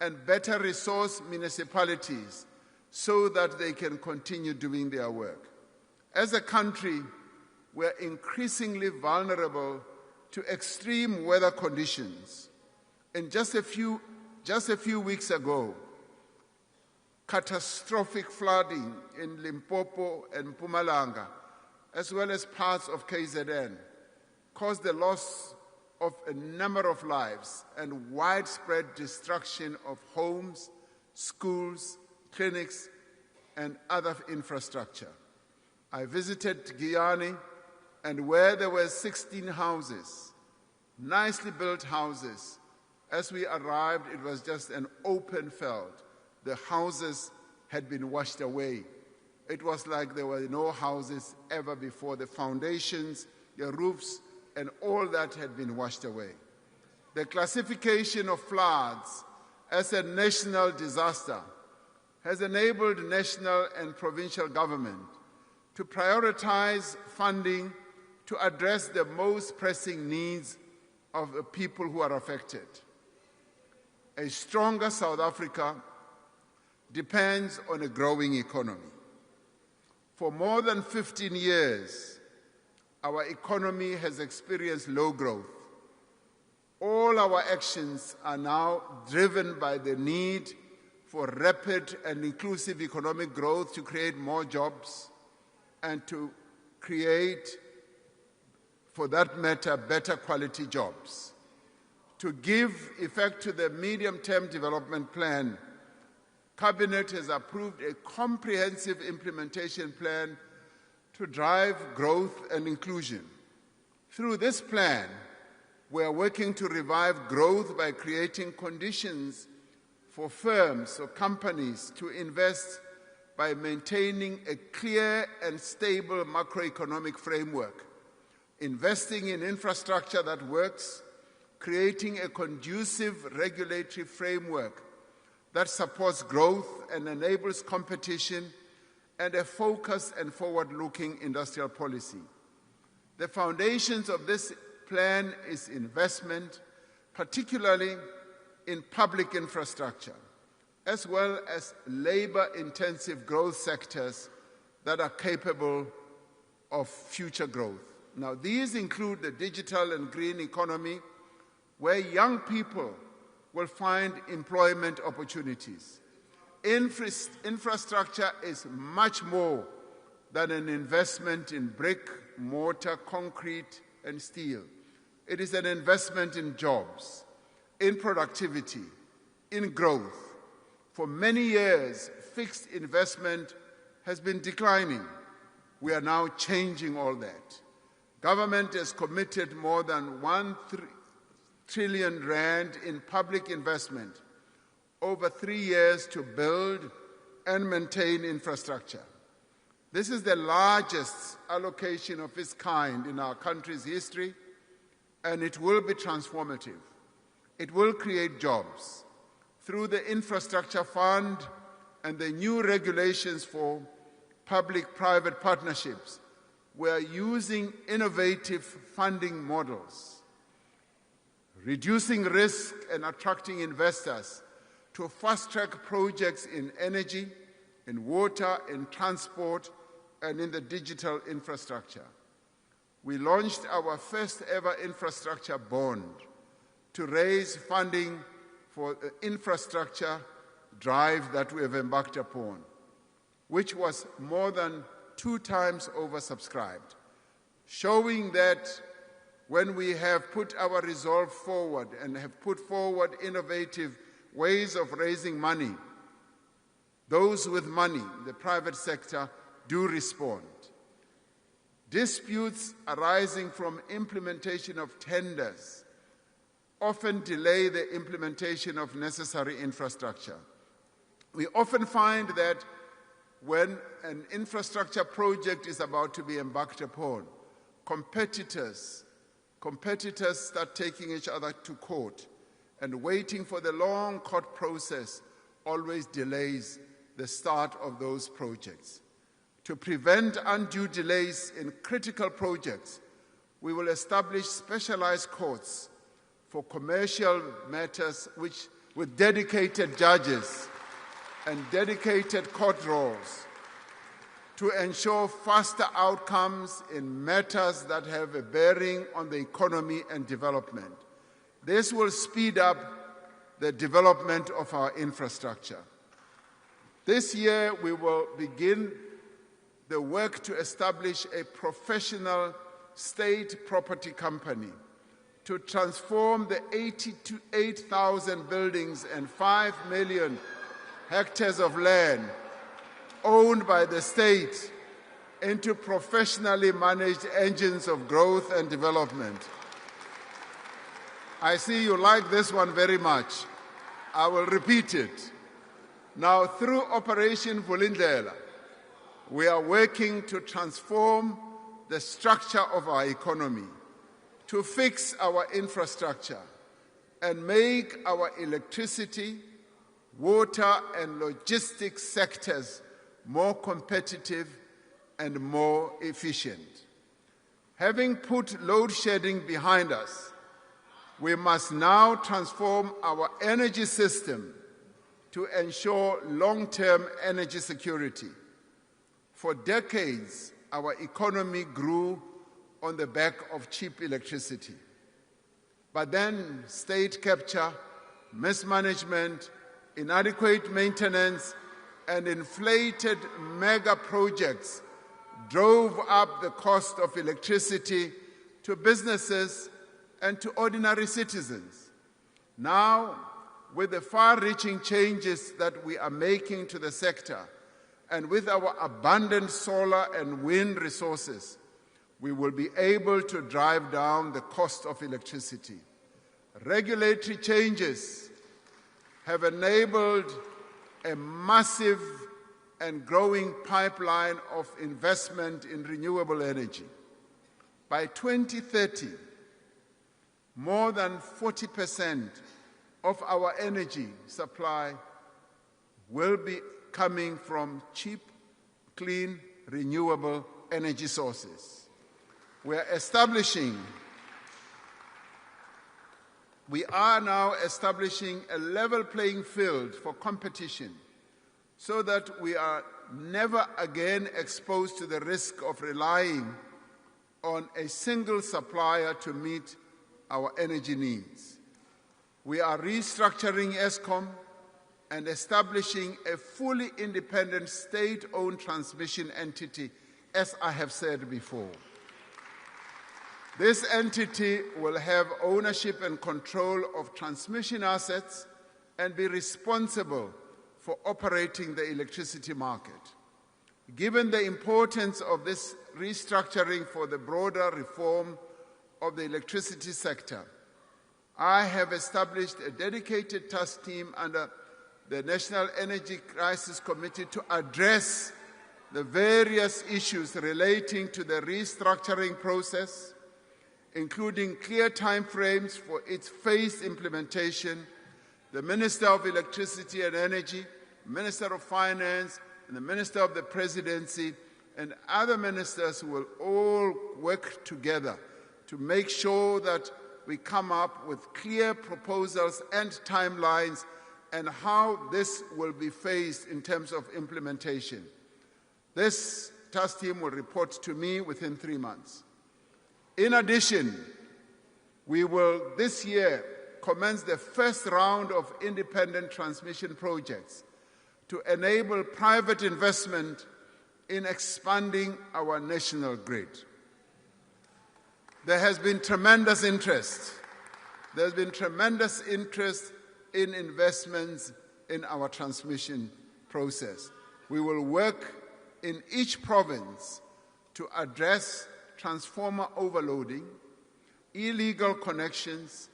and better resource municipalities so that they can continue doing their work. As a country, we're increasingly vulnerable to extreme weather conditions. And just a few weeks ago, catastrophic flooding in Limpopo and Mpumalanga, as well as parts of KZN, caused the loss of a number of lives and widespread destruction of homes, schools, clinics, and other infrastructure. I visited Giyani, and where there were 16 houses, nicely built houses, as we arrived, it was just an open field. The houses had been washed away. It was like there were no houses ever before. The foundations, the roofs, and all that had been washed away. The classification of floods as a national disaster has enabled national and provincial government to prioritize funding to address the most pressing needs of the people who are affected. A stronger South Africa depends on a growing economy. For more than 15 years, our economy has experienced low growth. All our actions are now driven by the need for rapid and inclusive economic growth to create more jobs and to create, for that matter, better quality jobs. To give effect to the medium-term development plan, Cabinet has approved a comprehensive implementation plan to drive growth and inclusion. Through this plan, we are working to revive growth by creating conditions for firms or companies to invest by maintaining a clear and stable macroeconomic framework, investing in infrastructure that works, creating a conducive regulatory framework that supports growth and enables competition, and a focused and forward-looking industrial policy. The foundations of this plan is investment, particularly in public infrastructure, as well as labor-intensive growth sectors that are capable of future growth. Now, these include the digital and green economy, where young people will find employment opportunities. Infrastructure is much more than an investment in brick, mortar, concrete, and steel. It is an investment in jobs, in productivity, in growth. For many years, fixed investment has been declining. We are now changing all that. Government has committed more than 1 trillion rand in public investment over 3 years to build and maintain infrastructure. This is the largest allocation of its kind in our country's history, and it will be transformative. It will create jobs. Through the Infrastructure Fund and the new regulations for public-private partnerships, we are using innovative funding models, reducing risk and attracting investors to fast-track projects in energy, in water, in transport, and in the digital infrastructure. We launched our first ever infrastructure bond to raise funding for the infrastructure drive that we have embarked upon, which was more than 2 times oversubscribed, showing that when we have put our resolve forward and have put forward innovative ways of raising money, those with money, the private sector, do respond. Disputes arising from implementation of tenders often delay the implementation of necessary infrastructure. We often find that when an infrastructure project is about to be embarked upon, competitors start taking each other to court, and waiting for the long court process always delays the start of those projects. To prevent undue delays in critical projects, we will establish specialized courts for commercial matters with dedicated judges and dedicated court roles to ensure faster outcomes in matters that have a bearing on the economy and development. This will speed up the development of our infrastructure. This year, we will begin the work to establish a professional state property company to transform the 88,000 buildings and 5 million hectares of land owned by the state into professionally managed engines of growth and development. I see you like this one very much. I will repeat it. Now, through Operation Vulindlela, we are working to transform the structure of our economy, to fix our infrastructure, and make our electricity, water, and logistics sectors more competitive and more efficient. Having put load shedding behind us, we must now transform our energy system to ensure long-term energy security. For decades, our economy grew on the back of cheap electricity. But then state capture, mismanagement, inadequate maintenance, and inflated mega projects drove up the cost of electricity to businesses and to ordinary citizens. Now, with the far-reaching changes that we are making to the sector, And with our abundant solar and wind resources, we will be able to drive down the cost of electricity. Regulatory changes have enabled a massive and growing pipeline of investment in renewable energy. By 2030, more than 40% of our energy supply will be coming from cheap, clean, renewable energy sources. We are now establishing a level playing field for competition so that we are never again exposed to the risk of relying on a single supplier to meet our energy needs. We are restructuring Eskom and establishing a fully independent state-owned transmission entity, as I have said before. This entity will have ownership and control of transmission assets and be responsible for operating the electricity market. Given the importance of this restructuring for the broader reform of the electricity sector, I have established a dedicated task team under the National Energy Crisis Committee to address the various issues relating to the restructuring process, including clear timeframes for its phased implementation. The Minister of Electricity and Energy, Minister of Finance, and the Minister of the Presidency, and other ministers will all work together to make sure that we come up with clear proposals and timelines and how this will be phased in terms of implementation. This task team will report to me within 3 months. In addition, we will this year commence the first round of independent transmission projects to enable private investment in expanding our national grid. There has been tremendous interest. There's been tremendous interest in investments in our transmission process. We will work in each province to address transformer overloading, illegal connections,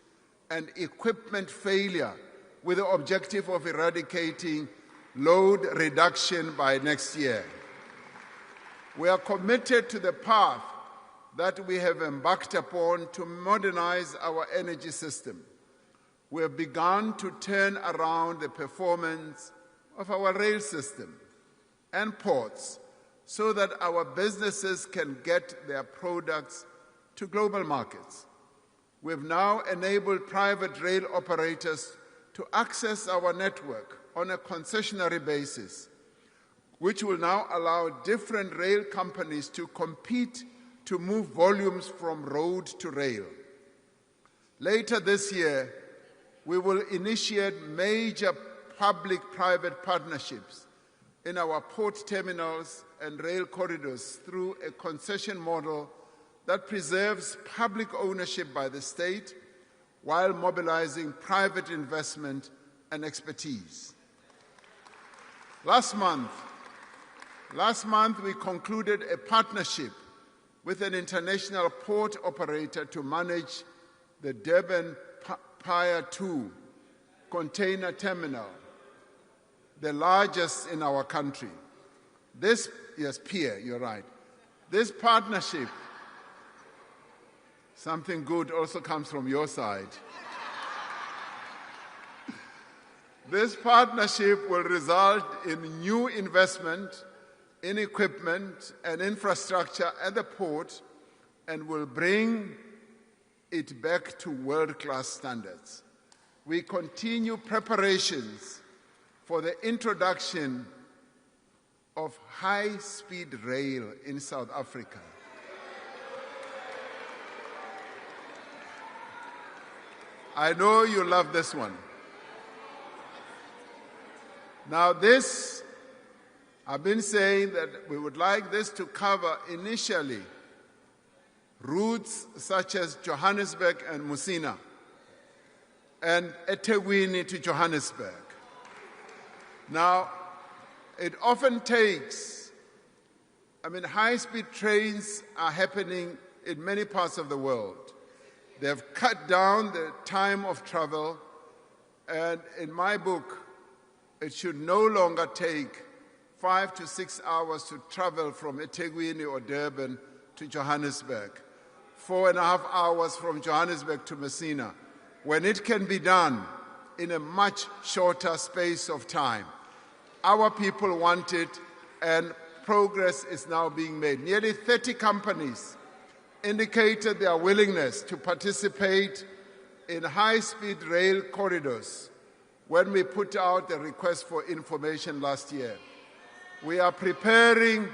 and equipment failure with the objective of eradicating load reduction by next year. We are committed to the path that we have embarked upon to modernize our energy system. We have begun to turn around the performance of our rail system and ports so that our businesses can get their products to global markets. We have now enabled private rail operators to access our network on a concessionary basis, which will now allow different rail companies to compete to move volumes from road to rail. Later this year, we will initiate major public-private partnerships in our port terminals and rail corridors through a concession model that preserves public ownership by the state while mobilizing private investment and expertise. Last month, we concluded a partnership with an international port operator to manage the Durban Pier 2 container terminal, the largest in our country. Pier, you're right. This partnership, something good also comes from your side. This partnership will result in new investment in equipment and infrastructure at the port and will bring it back to world-class standards. We continue preparations for the introduction of high-speed rail in South Africa. I know you love this one. Now this, I've been saying that we would like this to cover initially routes such as Johannesburg and Musina and eThekwini to Johannesburg. Now, It often takes, high-speed trains are happening in many parts of the world. They have cut down the time of travel, and in my book, it should no longer take 5 to 6 hours to travel from eThekwini or Durban to Johannesburg, 4.5 hours from Johannesburg to Messina, when it can be done in a much shorter space of time. Our people want it, and progress is now being made. Nearly 30 companies indicated their willingness to participate in high-speed rail corridors when we put out the request for information last year. We are preparing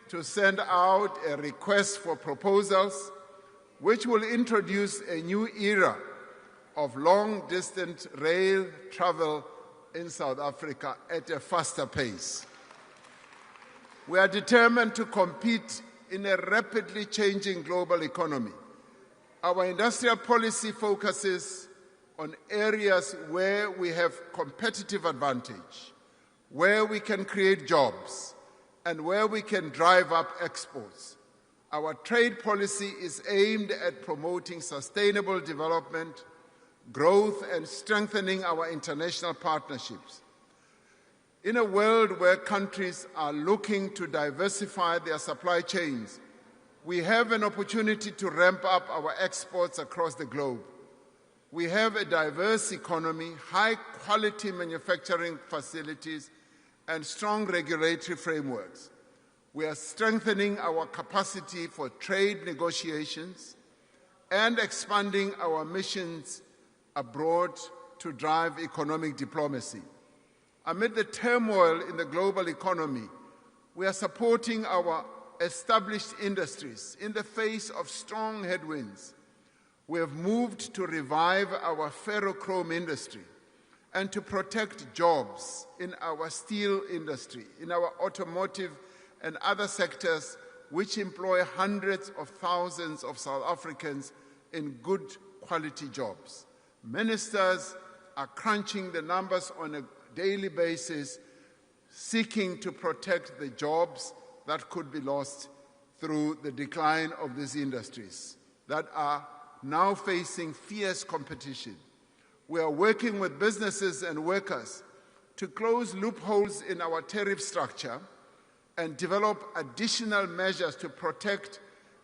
to send out a request for proposals which will introduce a new era of long-distance rail travel in South Africa at a faster pace. We are determined to compete in a rapidly changing global economy. Our industrial policy focuses on areas where we have competitive advantage, where we can create jobs, and where we can drive up exports. Our trade policy is aimed at promoting sustainable development, growth, and strengthening our international partnerships. In a world where countries are looking to diversify their supply chains, we have an opportunity to ramp up our exports across the globe. We have a diverse economy, high-quality manufacturing facilities, and strong regulatory frameworks. We are strengthening our capacity for trade negotiations and expanding our missions abroad to drive economic diplomacy. Amid the turmoil in the global economy, we are supporting our established industries in the face of strong headwinds. We have moved to revive our ferrochrome industry and to protect jobs in our steel industry, in our automotive and other sectors which employ hundreds of thousands of South Africans in good quality jobs. Ministers are crunching the numbers on a daily basis, seeking to protect the jobs that could be lost through the decline of these industries that are now facing fierce competition. We are working with businesses and workers to close loopholes in our tariff structure and develop additional measures to protect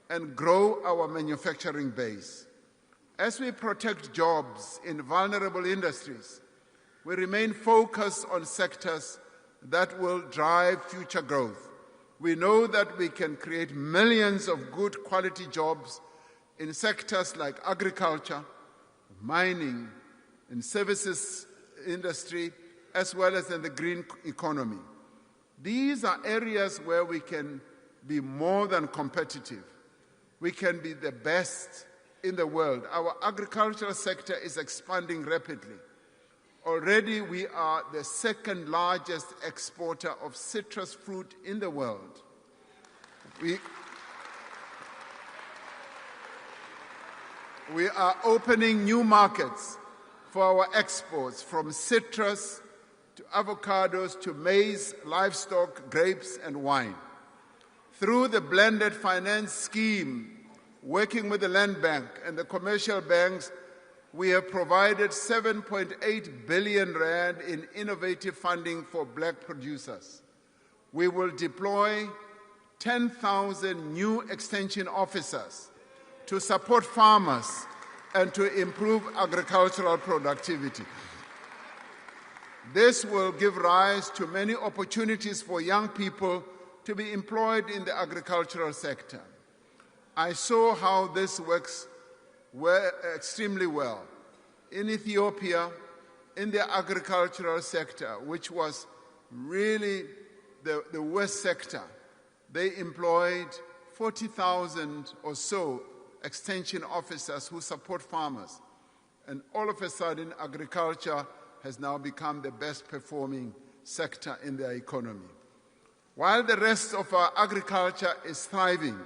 and grow our manufacturing base. As we protect jobs in vulnerable industries, we remain focused on sectors that will drive future growth. We know that we can create millions of good quality jobs in sectors like agriculture, mining, and services industry, as well as in the green economy. These are areas where we can be more than competitive. We can be the best in the world. Our agricultural sector is expanding rapidly. Already we are the second largest exporter of citrus fruit in the world. We are opening new markets for our exports, from citrus to avocados to maize, livestock, grapes, and wine. Through the blended finance scheme, working with the Land Bank and the commercial banks, we have provided 7.8 billion rand in innovative funding for black producers. We will deploy 10,000 new extension officers to support farmers and to improve agricultural productivity. This will give rise to many opportunities for young people to be employed in the agricultural sector. I saw how this works extremely well in Ethiopia, in the agricultural sector, which was really the worst sector. They employed 40,000 or so extension officers who support farmers. And all of a sudden, agriculture has now become the best performing sector in their economy. While the rest of our agriculture is thriving,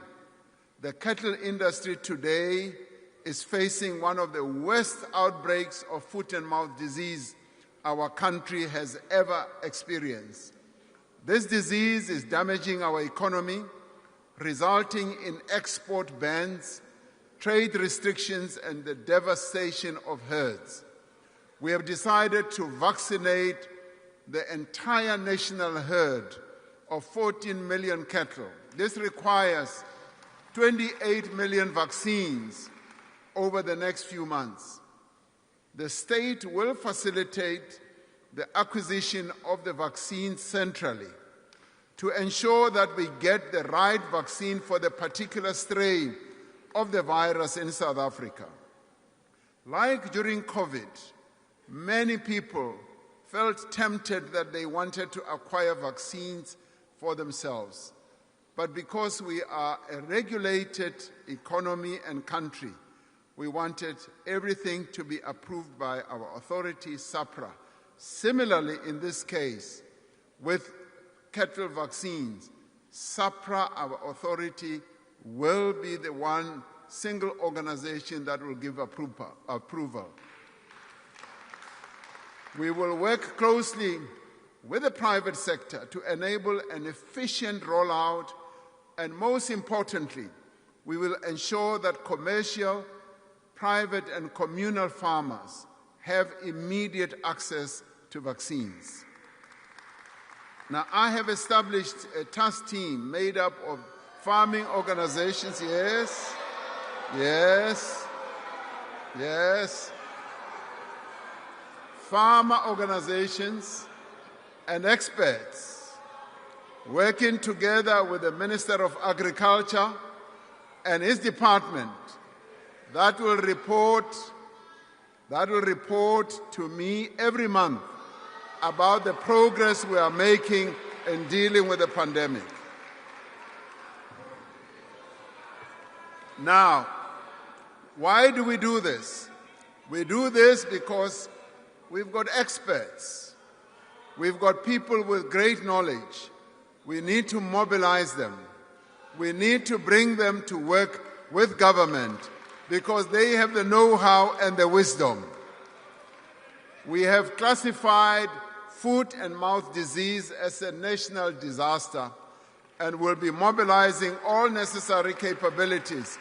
the cattle industry today is facing one of the worst outbreaks of foot and mouth disease our country has ever experienced. This disease is damaging our economy, resulting in export bans, trade restrictions, and the devastation of herds. We have decided to vaccinate the entire national herd of 14 million cattle. This requires 28 million vaccines over the next few months. The state will facilitate the acquisition of the vaccine centrally to ensure that we get the right vaccine for the particular strain of the virus in South Africa. Like during COVID, many people felt tempted that they wanted to acquire vaccines for themselves. But because we are a regulated economy and country, we wanted everything to be approved by our authority, SAPRA. Similarly, in this case, with cattle vaccines, SAPRA, our authority, will be the one single organization that will give approval. We will work closely with the private sector to enable an efficient rollout, and most importantly, we will ensure that commercial, private, and communal farmers have immediate access to vaccines. Now, I have established a task team made up of farming organizations, farmer organizations and experts, working together with the Minister of Agriculture and his department that will report to me every month about the progress we are making in dealing with the pandemic. Now, why do we do this? We do this because we've got experts. We've got people with great knowledge. We need to mobilize them. We need to bring them to work with government because they have the know-how and the wisdom. We have classified foot and mouth disease as a national disaster and will be mobilizing all necessary capabilities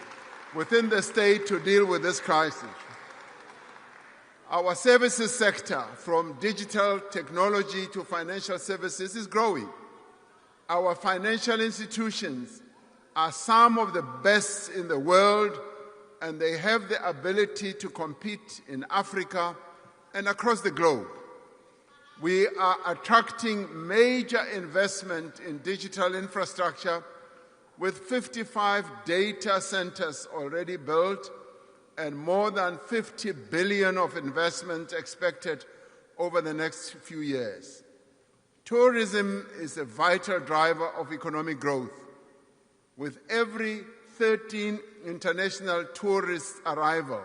within the state to deal with this crisis. Our services sector, from digital technology to financial services, is growing. Our financial institutions are some of the best in the world, and they have the ability to compete in Africa and across the globe. We are attracting major investment in digital infrastructure with 55 data centers already built and more than 50 billion of investment expected over the next few years. Tourism is a vital driver of economic growth. With every 13 international tourist arrival,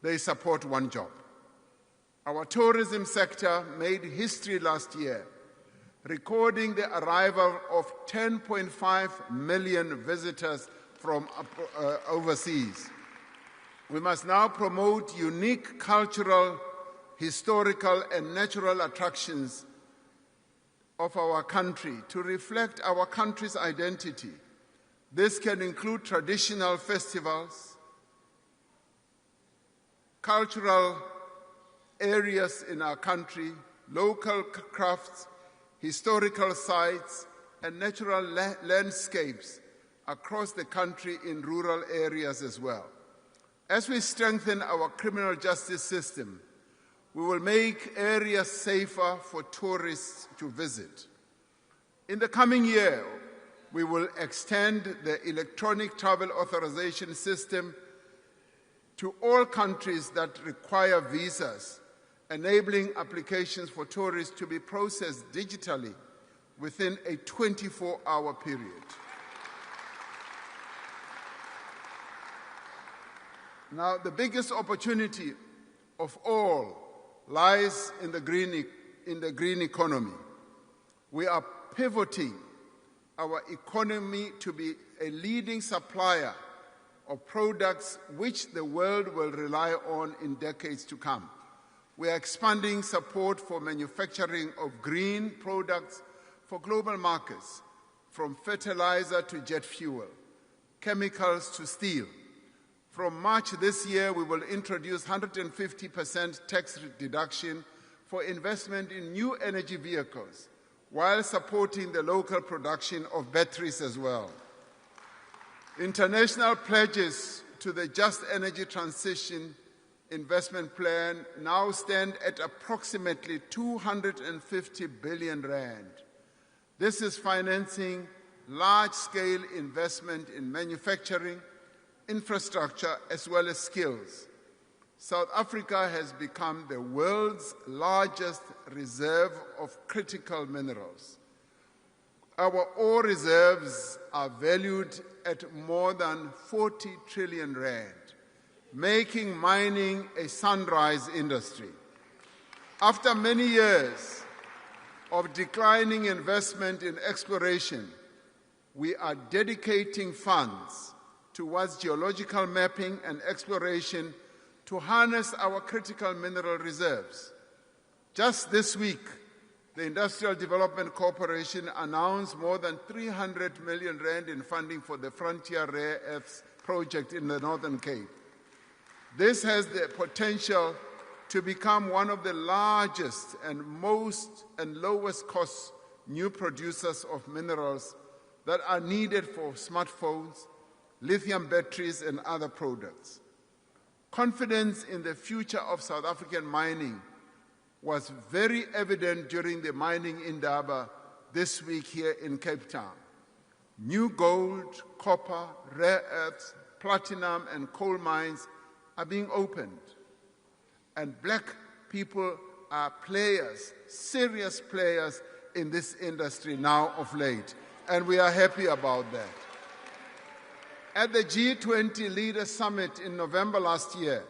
they support one job. Our tourism sector made history last year, recording the arrival of 10.5 million visitors from overseas. We must now promote unique cultural, historical, and natural attractions of our country to reflect our country's identity. This can include traditional festivals, cultural areas in our country, local crafts, historical sites, and natural landscapes across the country in rural areas as well. As we strengthen our criminal justice system, we will make areas safer for tourists to visit. In the coming year, we will extend the electronic travel authorization system to all countries that require visas, enabling applications for tourists to be processed digitally within a 24-hour period. Now, the biggest opportunity of all lies in the green economy. We are pivoting our economy to be a leading supplier of products which the world will rely on in decades to come. We are expanding support for manufacturing of green products for global markets, from fertilizer to jet fuel, chemicals to steel. From March this year, we will introduce 150% tax deduction for investment in new energy vehicles, while supporting the local production of batteries as well. International pledges to the Just Energy Transition Investment Plan now stand at approximately 250 billion rand. This is financing large-scale investment in manufacturing, infrastructure, as well as skills. South Africa has become the world's largest reserve of critical minerals. Our ore reserves are valued at more than 40 trillion rand, making mining a sunrise industry. After many years of declining investment in exploration, we are dedicating funds towards geological mapping and exploration to harness our critical mineral reserves. Just this week, the Industrial Development Corporation announced more than 300 million rand in funding for the Frontier Rare Earths project in the Northern Cape. This has the potential to become one of the largest and lowest cost new producers of minerals that are needed for smartphones, lithium batteries, and other products. Confidence in the future of South African mining was very evident during the mining indaba this week here in Cape Town. New gold, copper, rare earths, platinum, and coal mines are being opened. And black people are players, serious players in this industry now of late. And we are happy about that. At the G20 Leaders Summit in November last year,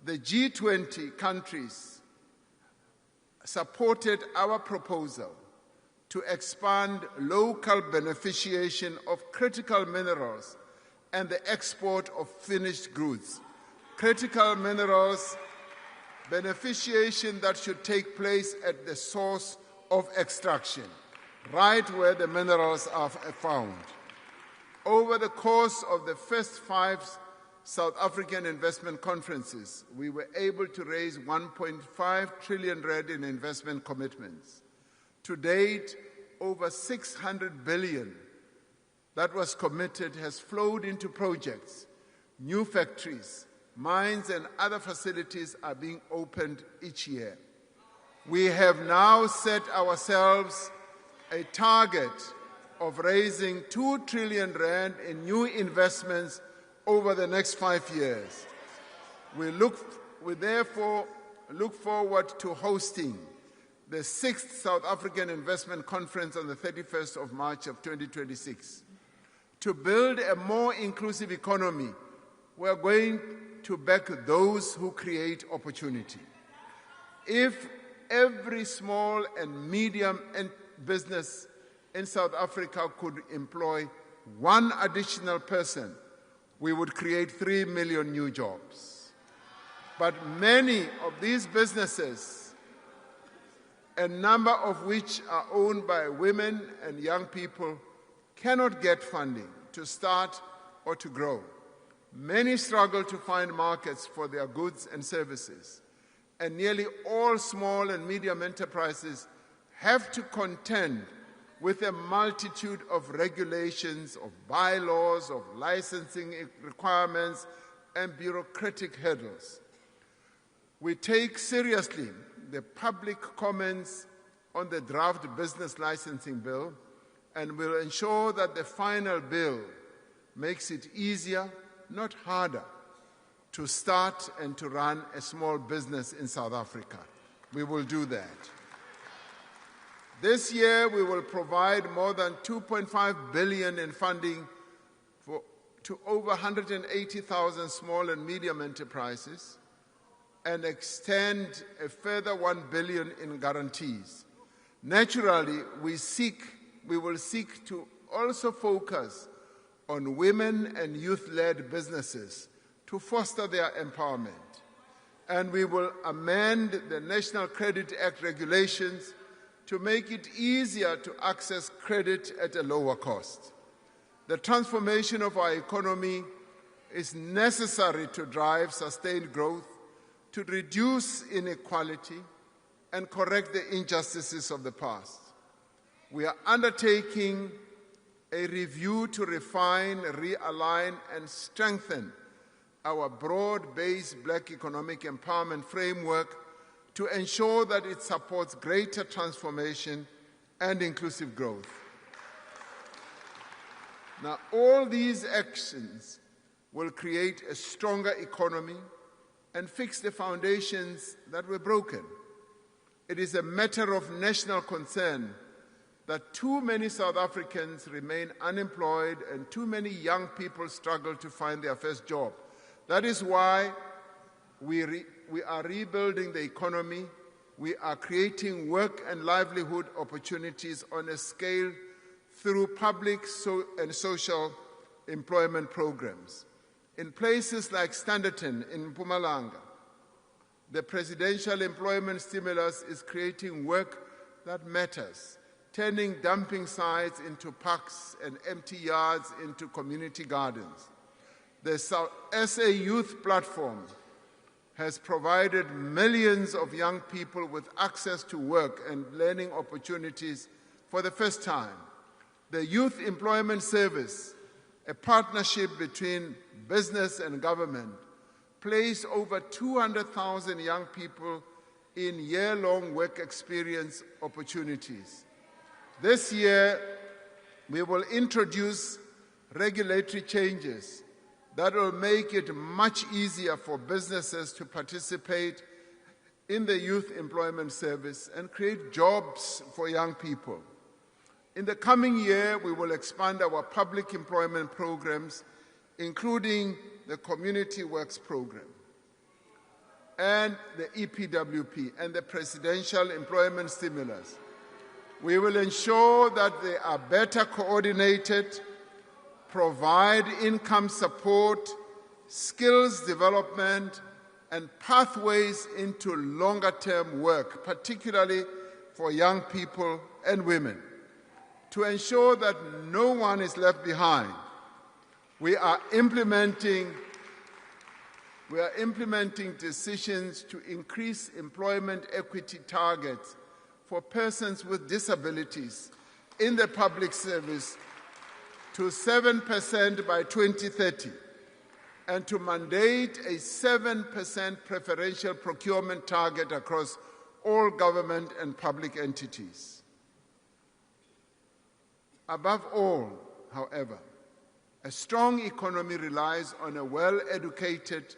the G20 countries supported our proposal to expand local beneficiation of critical minerals and the export of finished goods. Critical minerals beneficiation that should take place at the source of extraction, right where the minerals are found. Over the course of the first 5 South African investment conferences, we were able to raise 1.5 trillion rand in investment commitments. To date, over 600 billion that was committed has flowed into projects. New factories, mines, and other facilities are being opened each year. We have now set ourselves a target of raising 2 trillion rand in new investments over the next 5 years. We therefore look forward to hosting the 6th South African Investment Conference on the 31st of March of 2026. To build a more inclusive economy, we are going to back those who create opportunity. If every small and medium business in South Africa could employ 1 additional person, we would create 3 million new jobs. But many of these businesses, a number of which are owned by women and young people, cannot get funding to start or to grow. Many struggle to find markets for their goods and services, and nearly all small and medium enterprises have to contend with a multitude of regulations, of bylaws, of licensing requirements, and bureaucratic hurdles. We take seriously the public comments on the draft business licensing bill and will ensure that the final bill makes it easier, not harder, to start and to run a small business in South Africa. We will do that. This year, we will provide more than 2.5 billion in funding to over 180,000 small and medium enterprises and extend a further 1 billion in guarantees. Naturally, we will seek to also focus on women and youth-led businesses to foster their empowerment. And we will amend the National Credit Act regulations to make it easier to access credit at a lower cost. The transformation of our economy is necessary to drive sustained growth, to reduce inequality, and correct the injustices of the past. We are undertaking a review to refine, realign, and strengthen our broad-based Black economic empowerment framework to ensure that it supports greater transformation and inclusive growth. Now, all these actions will create a stronger economy and fix the foundations that were broken. It is a matter of national concern that too many South Africans remain unemployed and too many young people struggle to find their first job. That is why we are rebuilding the economy. We are creating work and livelihood opportunities on a scale through public and social employment programs. In places like Standerton in Mpumalanga, the presidential employment stimulus is creating work that matters, turning dumping sites into parks and empty yards into community gardens. The SA Youth Platform has provided millions of young people with access to work and learning opportunities for the first time. The Youth Employment Service, a partnership between business and government, placed over 200,000 young people in year-long work experience opportunities. This year, we will introduce regulatory changes that will make it much easier for businesses to participate in the Youth Employment Service and create jobs for young people. In the coming year, we will expand our public employment programs, including the Community Works Program and the EPWP and the Presidential Employment Stimulus. We will ensure that they are better coordinated, provide income support, skills development, and pathways into longer-term work, particularly for young people and women. To ensure that no one is left behind, we are implementing decisions to increase employment equity targets for persons with disabilities in the public service to 7% by 2030 and to mandate a 7% preferential procurement target across all government and public entities. Above all, however, a strong economy relies on a well-educated,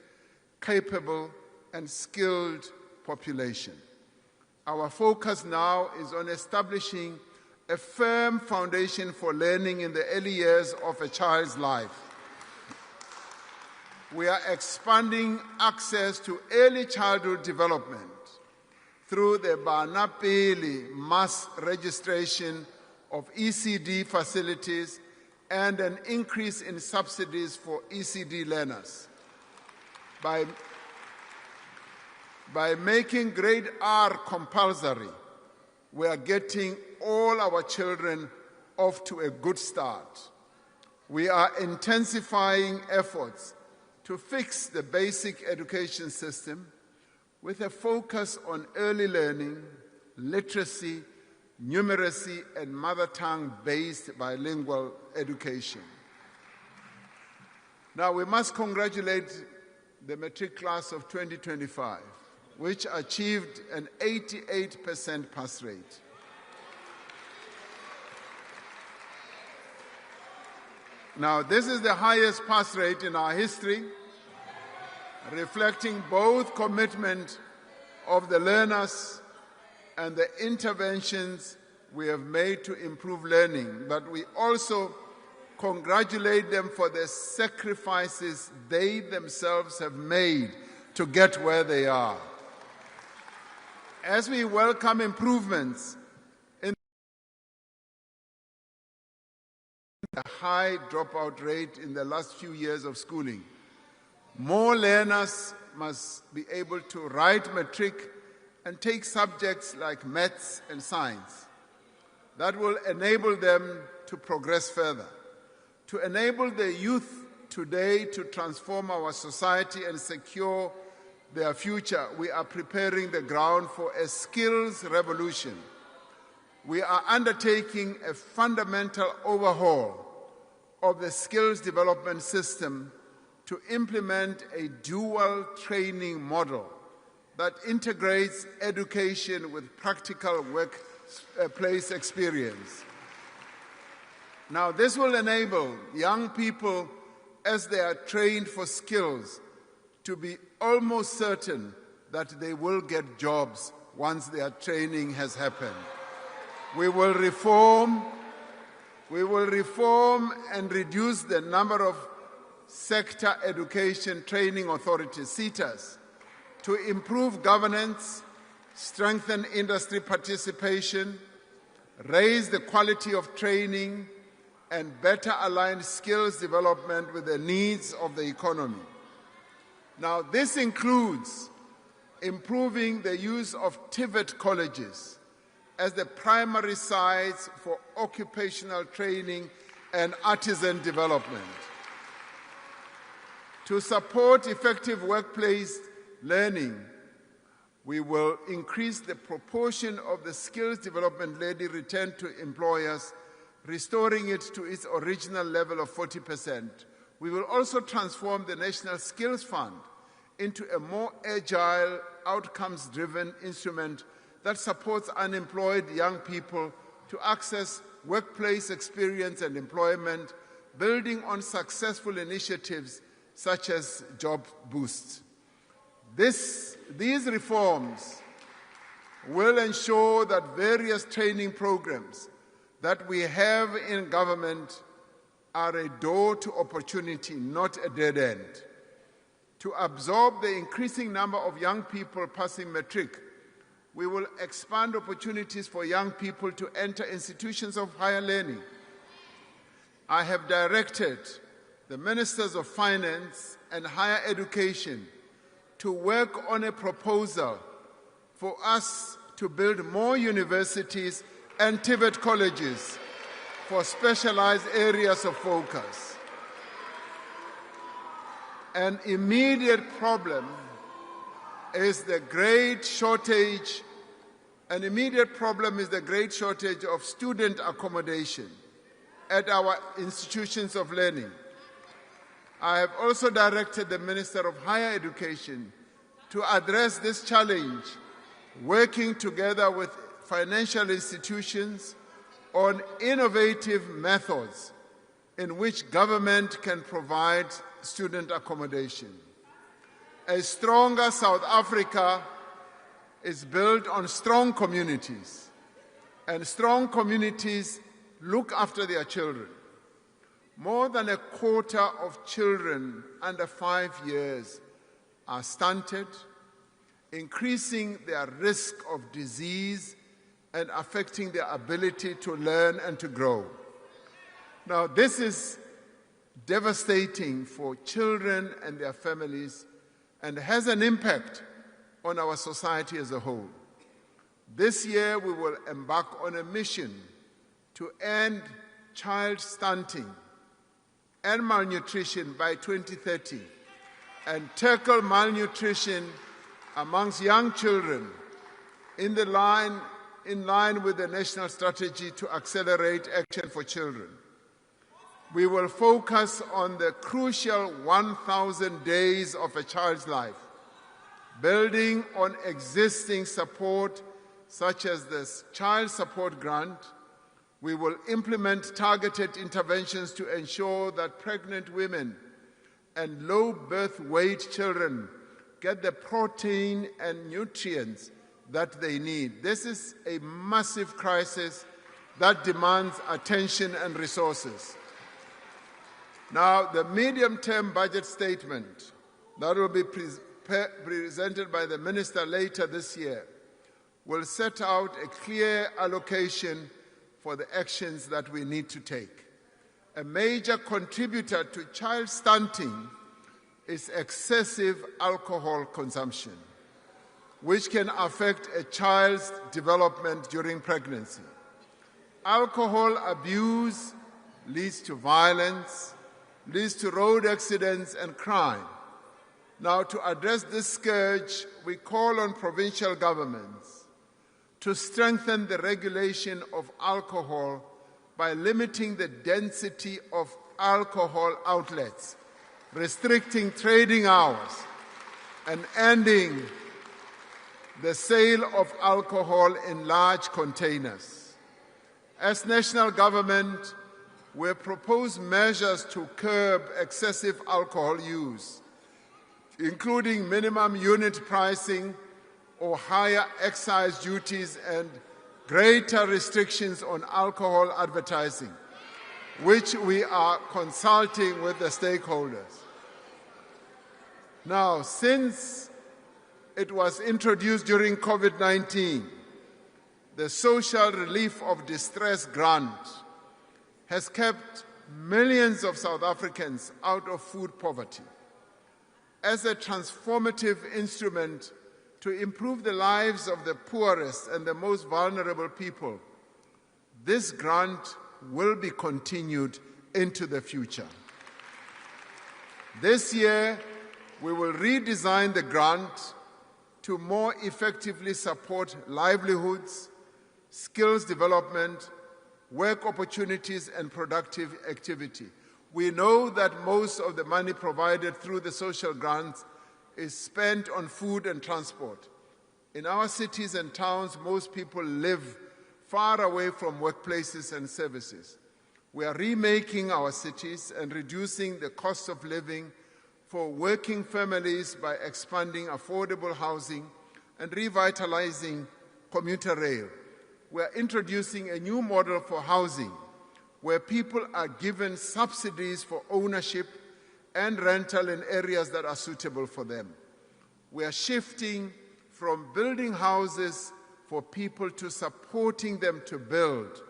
capable, and skilled population. Our focus now is on establishing a firm foundation for learning in the early years of a child's life. We are expanding access to early childhood development through the Bana Pele mass registration of ECD facilities and an increase in subsidies for ECD learners. By making grade R compulsory, we are getting all our children off to a good start. We are intensifying efforts to fix the basic education system with a focus on early learning, literacy, numeracy, and mother tongue-based bilingual education. Now, we must congratulate the matric class of 2025, which achieved an 88% pass rate. Now, this is the highest pass rate in our history, reflecting both commitment of the learners and the interventions we have made to improve learning, but we also congratulate them for the sacrifices they themselves have made to get where they are. As we welcome improvements in the high dropout rate in the last few years of schooling, more learners must be able to write matric and take subjects like maths and science that will enable them to progress further. To enable the youth today to transform our society and secure their future, we are preparing the ground for a skills revolution. We are undertaking a fundamental overhaul of the skills development system to implement a dual training model that integrates education with practical workplace experience. Now, this will enable young people, as they are trained for skills, to be almost certain that they will get jobs once their training has happened. We will reform and reduce the number of sector education training authorities, SETAs, to improve governance, strengthen industry participation, raise the quality of training, and better align skills development with the needs of the economy. Now, this includes improving the use of TVET colleges as the primary sites for occupational training and artisan development. To support effective workplace learning, we will increase the proportion of the skills development levy returned to employers, restoring it to its original level of 40%. We will also transform the National Skills Fund into a more agile, outcomes-driven instrument that supports unemployed young people to access workplace experience and employment, building on successful initiatives such as Job Boost. These reforms will ensure that various training programs that we have in government are a door to opportunity, not a dead end. To absorb the increasing number of young people passing matric, we will expand opportunities for young people to enter institutions of higher learning. I have directed the Ministers of Finance and Higher Education to work on a proposal for us to build more universities and TVET colleges for specialized areas of focus. An immediate problem is the great shortage of student accommodation at our institutions of learning. I have also directed the Minister of Higher Education to address this challenge, working together with financial institutions on innovative methods in which government can provide student accommodation. A stronger South Africa is built on strong communities, and strong communities look after their children. More than a quarter of children under 5 years are stunted, increasing their risk of disease and affecting their ability to learn and to grow. Now, this is devastating for children and their families and has an impact on our society as a whole. This year, we will embark on a mission to end child stunting and malnutrition by 2030 and tackle malnutrition amongst young children in line with the national strategy to accelerate action for children. We will focus on the crucial 1,000 days of a child's life, building on existing support such as the Child Support Grant. We will implement targeted interventions to ensure that pregnant women and low birth weight children get the protein and nutrients that they need. This is a massive crisis that demands attention and resources. Now, the medium-term budget statement that will be presented by the Minister later this year will set out a clear allocation for the actions that we need to take. A major contributor to child stunting is excessive alcohol consumption. which can affect a child's development during pregnancy. Alcohol abuse leads to violence, leads to road accidents and crime. Now, to address this scourge, we call on provincial governments to strengthen the regulation of alcohol by limiting the density of alcohol outlets, restricting trading hours, and ending the sale of alcohol in large containers. As national government, we propose measures to curb excessive alcohol use, including minimum unit pricing or higher excise duties and greater restrictions on alcohol advertising, which we are consulting with the stakeholders. Now, since it was introduced during COVID-19, the Social Relief of Distress Grant has kept millions of South Africans out of food poverty. As a transformative instrument to improve the lives of the poorest and the most vulnerable people, this grant will be continued into the future. This year, we will redesign the grant to more effectively support livelihoods, skills development, work opportunities, and productive activity. We know that most of the money provided through the social grants is spent on food and transport. In our cities and towns, most people live far away from workplaces and services. We are remaking our cities and reducing the cost of living for working families by expanding affordable housing and revitalizing commuter rail. We are introducing a new model for housing where people are given subsidies for ownership and rental in areas that are suitable for them. We are shifting from building houses for people to supporting them to build,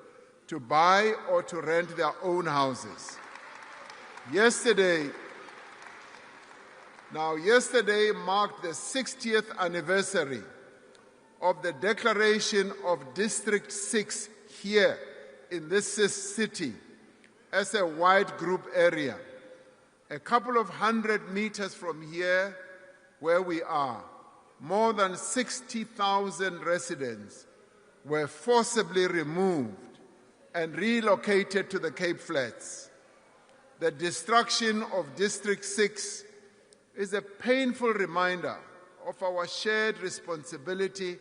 to buy or to rent their own houses. Yesterday marked the 60th anniversary of the declaration of District 6 here in this city as a white group area. A couple of 100 meters from here where we are, more than 60,000 residents were forcibly removed and relocated to the Cape Flats. The destruction of District 6 is a painful reminder of our shared responsibility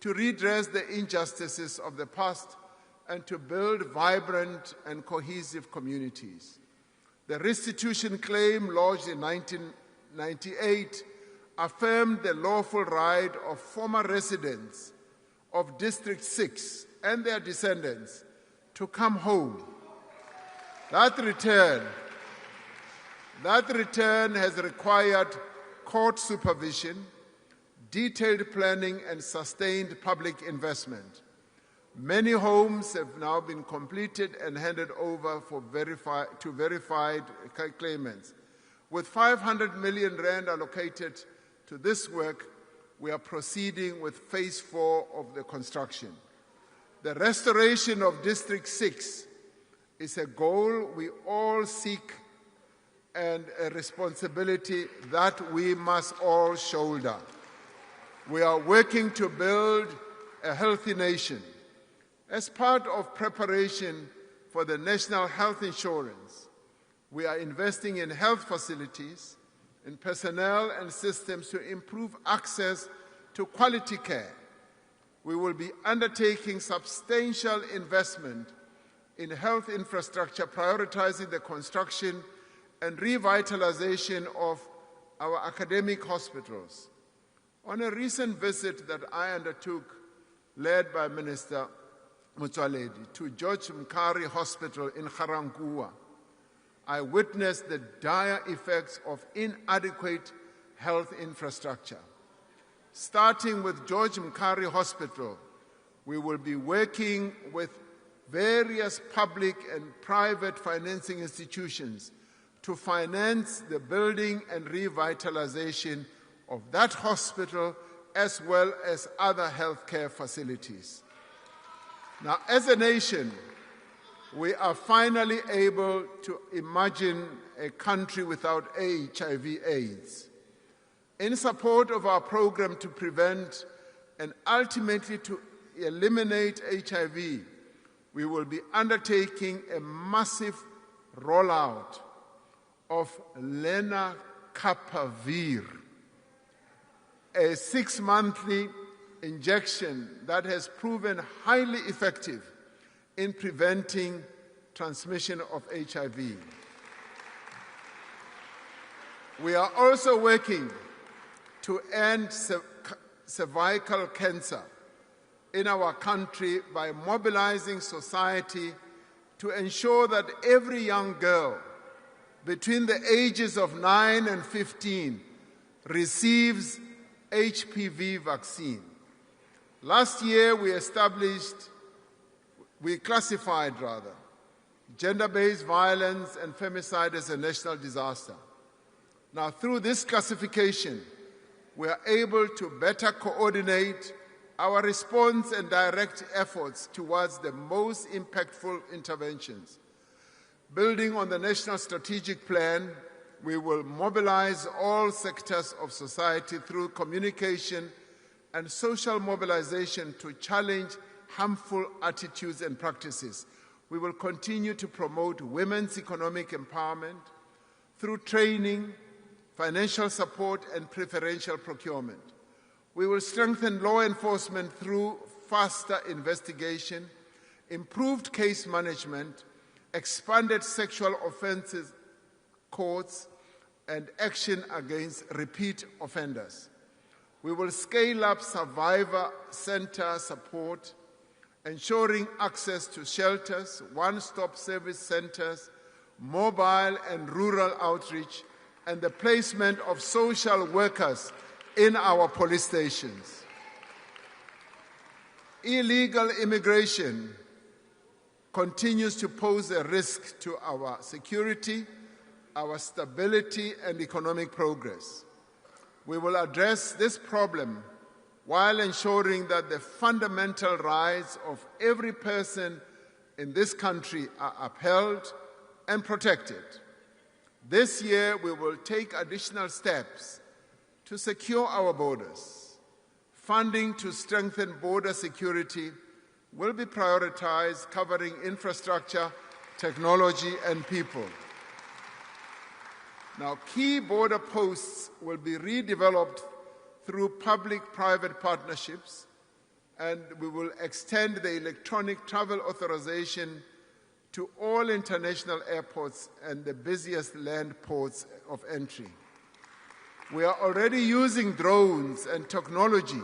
to redress the injustices of the past and to build vibrant and cohesive communities. The restitution claim lodged in 1998 affirmed the lawful right of former residents of District 6 and their descendants to come home. That return has required court supervision, detailed planning, and sustained public investment. Many homes have now been completed and handed over to verified claimants. With 500 million rand allocated to this work, we are proceeding with phase 4 of the construction. The restoration of District 6 is a goal we all seek and a responsibility that we must all shoulder. We are working to build a healthy nation. As part of preparation for the National Health Insurance, we are investing in health facilities, in personnel and systems to improve access to quality care. We will be undertaking substantial investment in health infrastructure, prioritizing the construction and revitalization of our academic hospitals. On a recent visit that I undertook, led by Minister Motsoaledi, to George Mkhari Hospital in Ga-Rankuwa, I witnessed the dire effects of inadequate health infrastructure. Starting with George Mkhari Hospital, we will be working with various public and private financing institutions to finance the building and revitalization of that hospital as well as other healthcare facilities. Now, as a nation, we are finally able to imagine a country without HIV/AIDS. In support of our program to prevent and ultimately to eliminate HIV, we will be undertaking a massive rollout of lenacapavir, a 6-monthly injection that has proven highly effective in preventing transmission of HIV. We are also working to end cervical cancer in our country by mobilizing society to ensure that every young girl between the ages of 9 and 15 receives HPV vaccine. Last year, we classified gender-based violence and femicide as a national disaster. Now, through this classification, we are able to better coordinate our response and direct efforts towards the most impactful interventions. Building on the National Strategic Plan, we will mobilize all sectors of society through communication and social mobilization to challenge harmful attitudes and practices. We will continue to promote women's economic empowerment through training, financial support, and preferential procurement. We will strengthen law enforcement through faster investigation, improved case management, expanded sexual offences courts, and action against repeat offenders. We will scale up survivor center support, ensuring access to shelters, one-stop service centers, mobile and rural outreach, and the placement of social workers in our police stations. Illegal immigration continues to pose a risk to our security, our stability, and economic progress. We will address this problem while ensuring that the fundamental rights of every person in this country are upheld and protected. This year, we will take additional steps to secure our borders. Funding to strengthen border security will be prioritized, covering infrastructure, technology, and people. Now, key border posts will be redeveloped through public-private partnerships, and we will extend the electronic travel authorization to all international airports and the busiest land ports of entry. We are already using drones and technology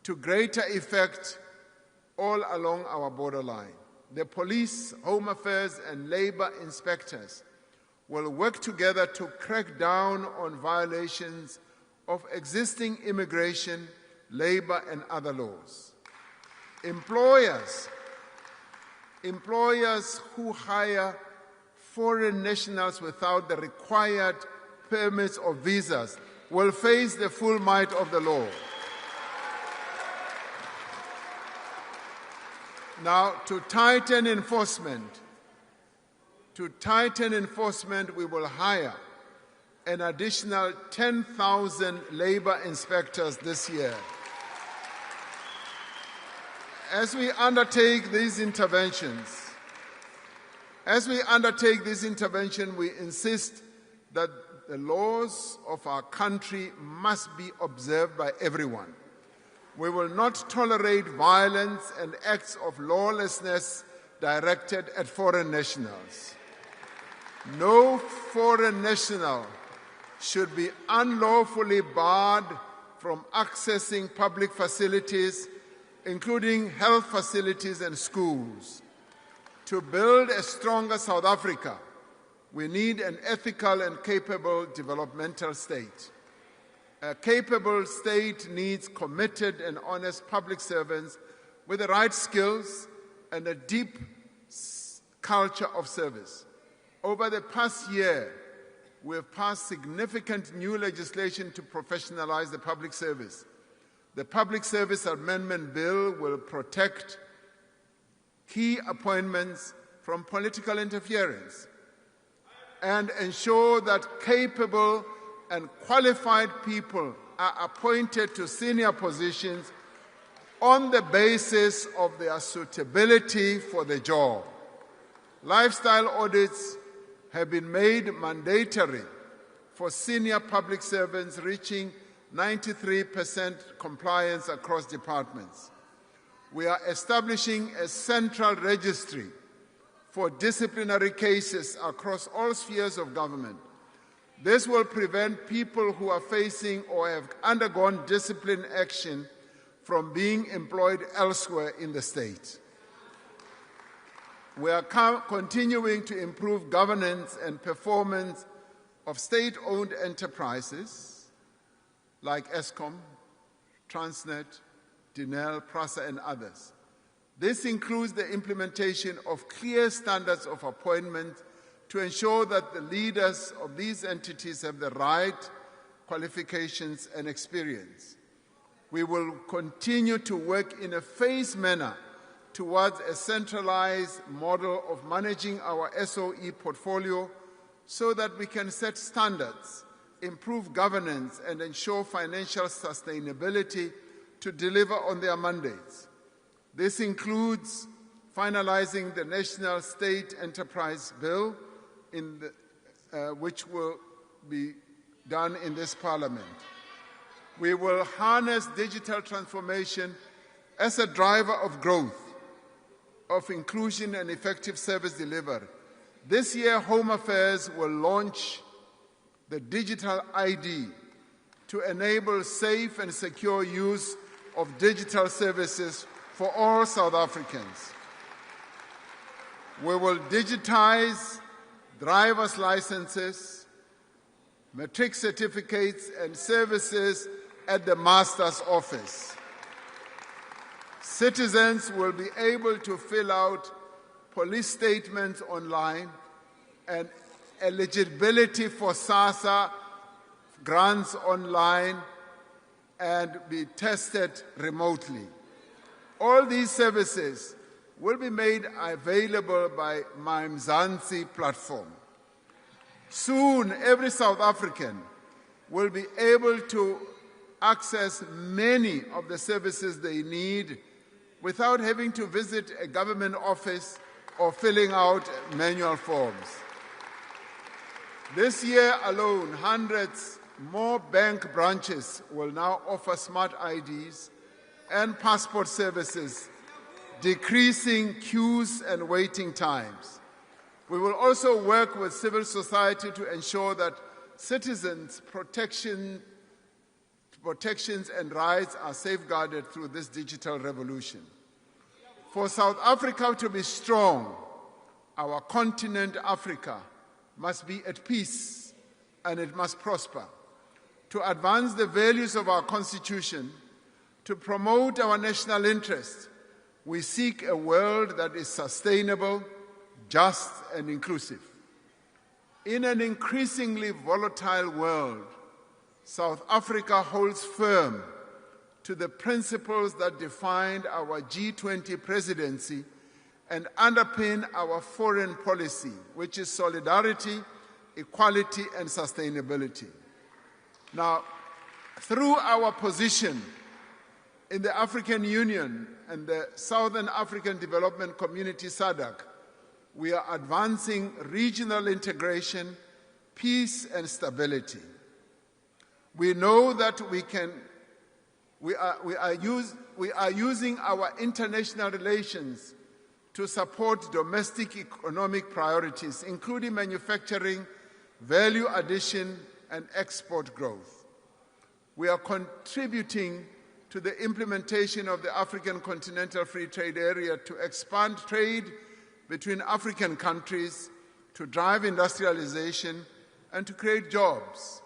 to greater effect all along our borderline. The police, home affairs, and labor inspectors will work together to crack down on violations of existing immigration, labor, and other laws. Employers who hire foreign nationals without the required permits or visas will face the full might of the law. Now, to tighten enforcement, we will hire an additional 10,000 labor inspectors this year. As we undertake these interventions, we insist that the laws of our country must be observed by everyone. We will not tolerate violence and acts of lawlessness directed at foreign nationals. No foreign national should be unlawfully barred from accessing public facilities, including health facilities and schools. To build a stronger South Africa, we need an ethical and capable developmental state. A capable state needs committed and honest public servants with the right skills and a deep culture of service. Over the past year, we have passed significant new legislation to professionalize the public service. The Public Service Amendment Bill will protect key appointments from political interference and ensure that capable and qualified people are appointed to senior positions on the basis of their suitability for the job. Lifestyle audits have been made mandatory for senior public servants, reaching 93% compliance across departments. We are establishing a central registry for disciplinary cases across all spheres of government. This will prevent people who are facing or have undergone discipline action from being employed elsewhere in the state. We are continuing to improve governance and performance of state-owned enterprises like Eskom, Transnet, Denel, PRASA, and others. This includes the implementation of clear standards of appointment to ensure that the leaders of these entities have the right qualifications and experience. We will continue to work in a phased manner towards a centralized model of managing our SOE portfolio so that we can set standards, improve governance, and ensure financial sustainability to deliver on their mandates. This includes finalizing the National State Enterprise Bill, which will be done in this Parliament. We will harness digital transformation as a driver of growth, of inclusion and effective service delivery. This year, Home Affairs will launch the Digital ID to enable safe and secure use of digital services for all South Africans. We will digitize driver's licenses, matric certificates, and services at the Master's Office. Citizens will be able to fill out police statements online, and eligibility for SASSA grants online, and be tested remotely. All these services will be made available by my Mzansi platform. Soon, every South African will be able to access many of the services they need without having to visit a government office or filling out manual forms. This year alone, hundreds more bank branches will now offer smart IDs and passport services, decreasing queues and waiting times. We will also work with civil society to ensure that citizens' protections and rights are safeguarded through this digital revolution. For South Africa to be strong, our continent, Africa, must be at peace and it must prosper. To advance the values of our Constitution, to promote our national interest, we seek a world that is sustainable, just, and inclusive. In an increasingly volatile world, South Africa holds firm to the principles that defined our G20 presidency and underpin our foreign policy, which is solidarity, equality, and sustainability. Now, through our position in the African Union and the Southern African Development Community, SADC, we are advancing regional integration, peace, and stability. We know that we are using our international relations to support domestic economic priorities, including manufacturing, value addition, and export growth. We are contributing to the implementation of the African Continental Free Trade Area to expand trade between African countries, to drive industrialization, and to create jobs.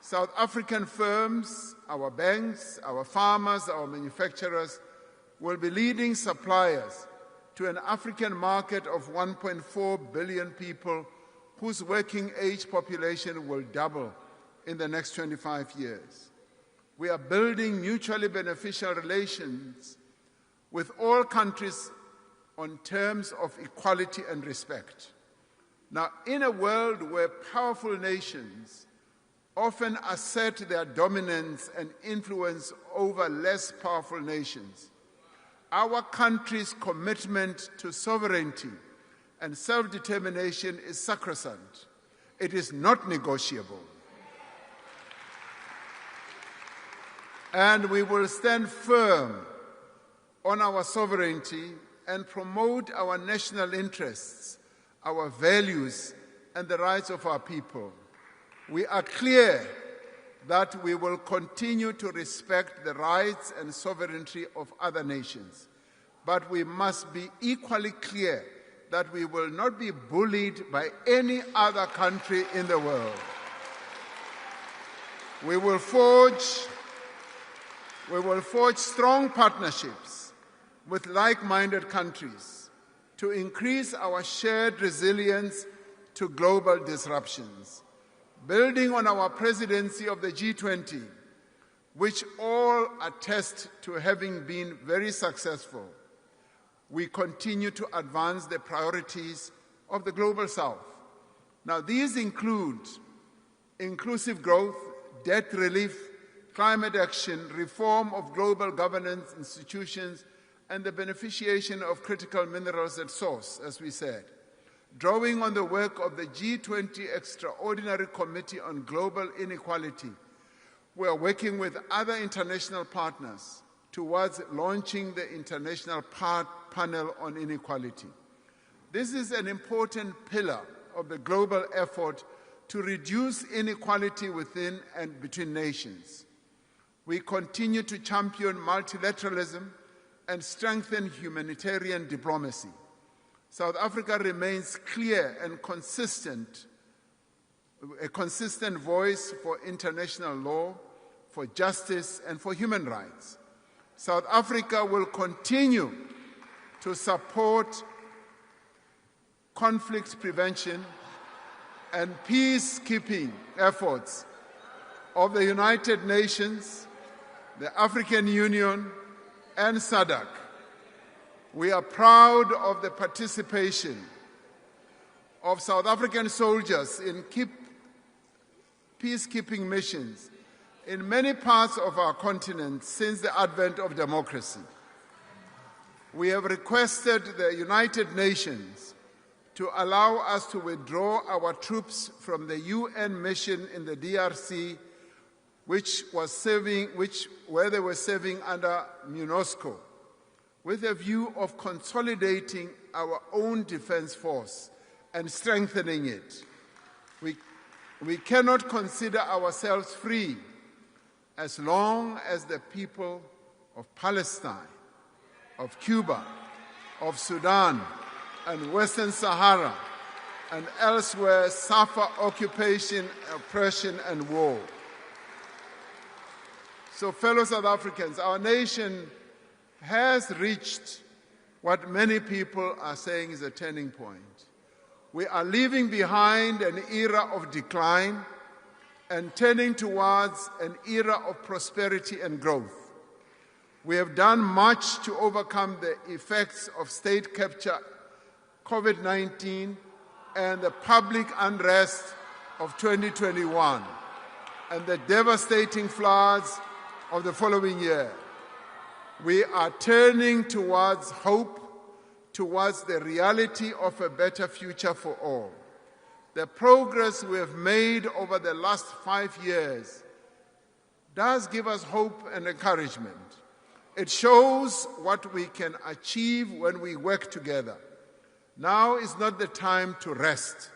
South African firms, our banks, our farmers, our manufacturers will be leading suppliers to an African market of 1.4 billion people whose working age population will double in the next 25 years. We are building mutually beneficial relations with all countries on terms of equality and respect. Now, in a world where powerful nations often assert their dominance and influence over less powerful nations, our country's commitment to sovereignty and self-determination is sacrosanct. It is not negotiable. And we will stand firm on our sovereignty and promote our national interests, our values, and the rights of our people. We are clear that we will continue to respect the rights and sovereignty of other nations. But we must be equally clear that we will not be bullied by any other country in the world. We will forge strong partnerships with like-minded countries to increase our shared resilience to global disruptions. Building on our presidency of the G20, which all attest to having been very successful, we continue to advance the priorities of the Global South. Now, these include inclusive growth, debt relief, climate action, reform of global governance institutions, and the beneficiation of critical minerals at source, as we said. Drawing on the work of the G20 Extraordinary Committee on Global Inequality, we are working with other international partners towards launching the International Panel on Inequality. This is an important pillar of the global effort to reduce inequality within and between nations. We continue to champion multilateralism and strengthen humanitarian diplomacy. South Africa remains clear and consistent, a consistent voice for international law, for justice, and for human rights. South Africa will continue to support conflict prevention and peacekeeping efforts of the United Nations, the African Union, and SADC. We are proud of the participation of South African soldiers in peacekeeping missions in many parts of our continent since the advent of democracy. We have requested the United Nations to allow us to withdraw our troops from the UN mission in the DRC, where they were serving under MONUSCO, with a view of consolidating our own defense force and strengthening it. We cannot consider ourselves free as long as the people of Palestine, of Cuba, of Sudan, and Western Sahara, and elsewhere suffer occupation, oppression, and war. So, fellow South Africans, our nation has reached what many people are saying is a turning point. We are leaving behind an era of decline and turning towards an era of prosperity and growth. We have done much to overcome the effects of state capture, COVID-19, and the public unrest of 2021, and the devastating floods of the following year. We are turning towards hope, towards the reality of a better future for all. The progress we have made over the last 5 years does give us hope and encouragement. It shows what we can achieve when we work together. Now is not the time to rest.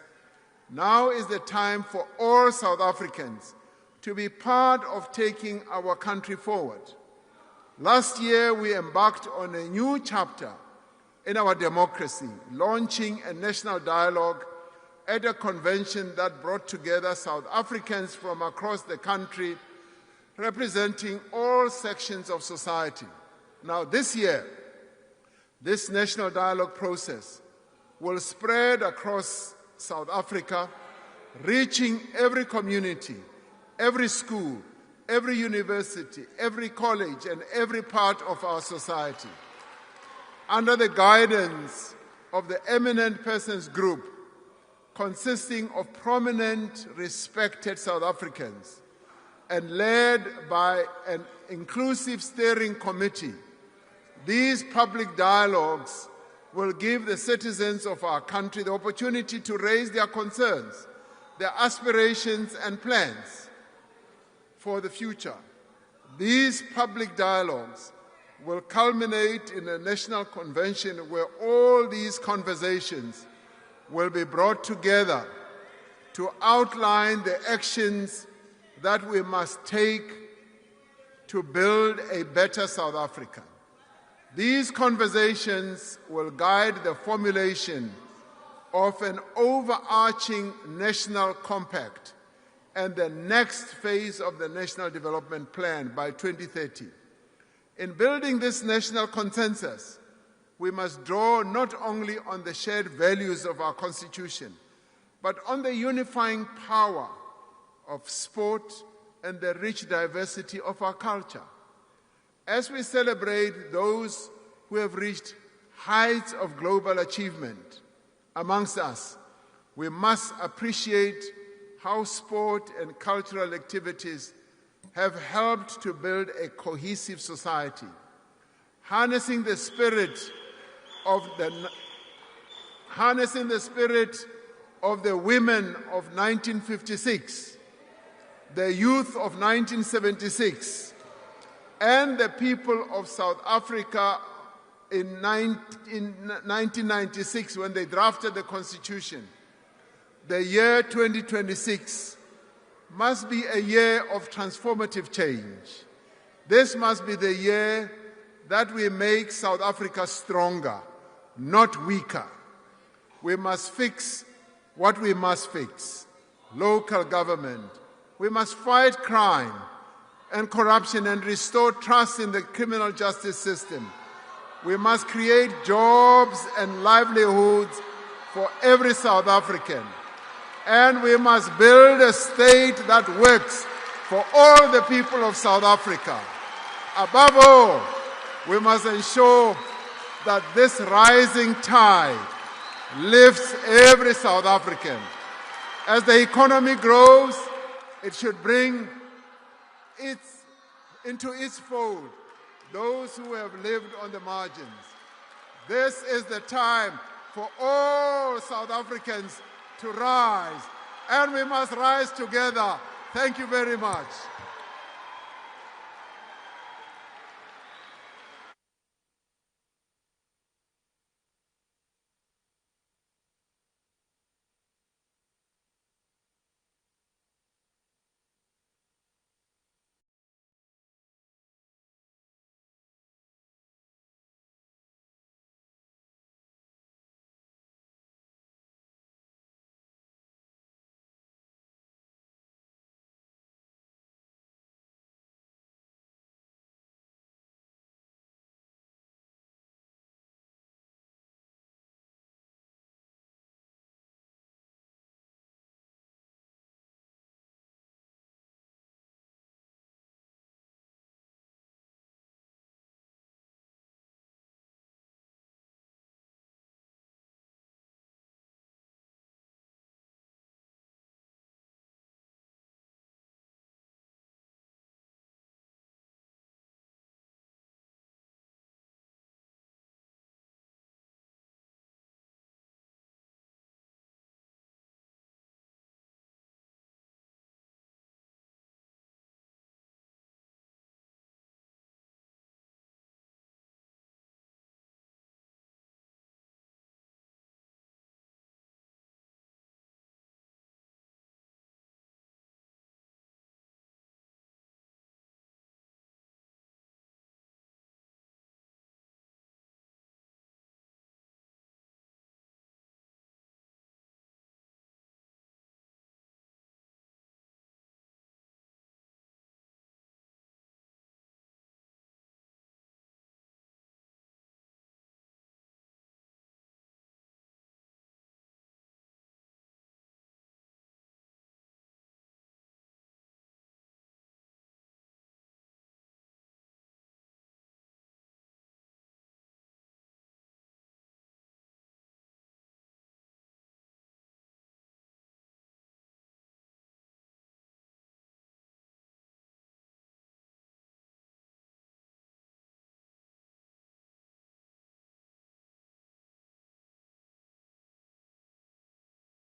Now is the time for all South Africans to be part of taking our country forward. Last year, we embarked on a new chapter in our democracy, launching a national dialogue at a convention that brought together South Africans from across the country, representing all sections of society. Now, this year, this national dialogue process will spread across South Africa, reaching every community, every school, every university, every college, and every part of our society. Under the guidance of the Eminent Persons Group, consisting of prominent, respected South Africans, and led by an inclusive steering committee, these public dialogues will give the citizens of our country the opportunity to raise their concerns, their aspirations and plans for the future. These public dialogues will culminate in a national convention where all these conversations will be brought together to outline the actions that we must take to build a better South Africa. These conversations will guide the formulation of an overarching national compact and the next phase of the National Development Plan by 2030. In building this national consensus, we must draw not only on the shared values of our Constitution, but on the unifying power of sport and the rich diversity of our culture. As we celebrate those who have reached heights of global achievement amongst us, we must appreciate how sport and cultural activities have helped to build a cohesive society. Harnessing the spirit of the women of 1956, the youth of 1976, and the people of South Africa in 1996 when they drafted the Constitution. The year 2026 must be a year of transformative change. This must be the year that we make South Africa stronger, not weaker. We must fix what we must fix. Local government. We must fight crime and corruption and restore trust in the criminal justice system. We must create jobs and livelihoods for every South African. And we must build a state that works for all the people of South Africa. Above all, we must ensure that this rising tide lifts every South African. As the economy grows, it should bring into its fold those who have lived on the margins. This is the time for all South Africans to rise, and we must rise together. Thank you very much.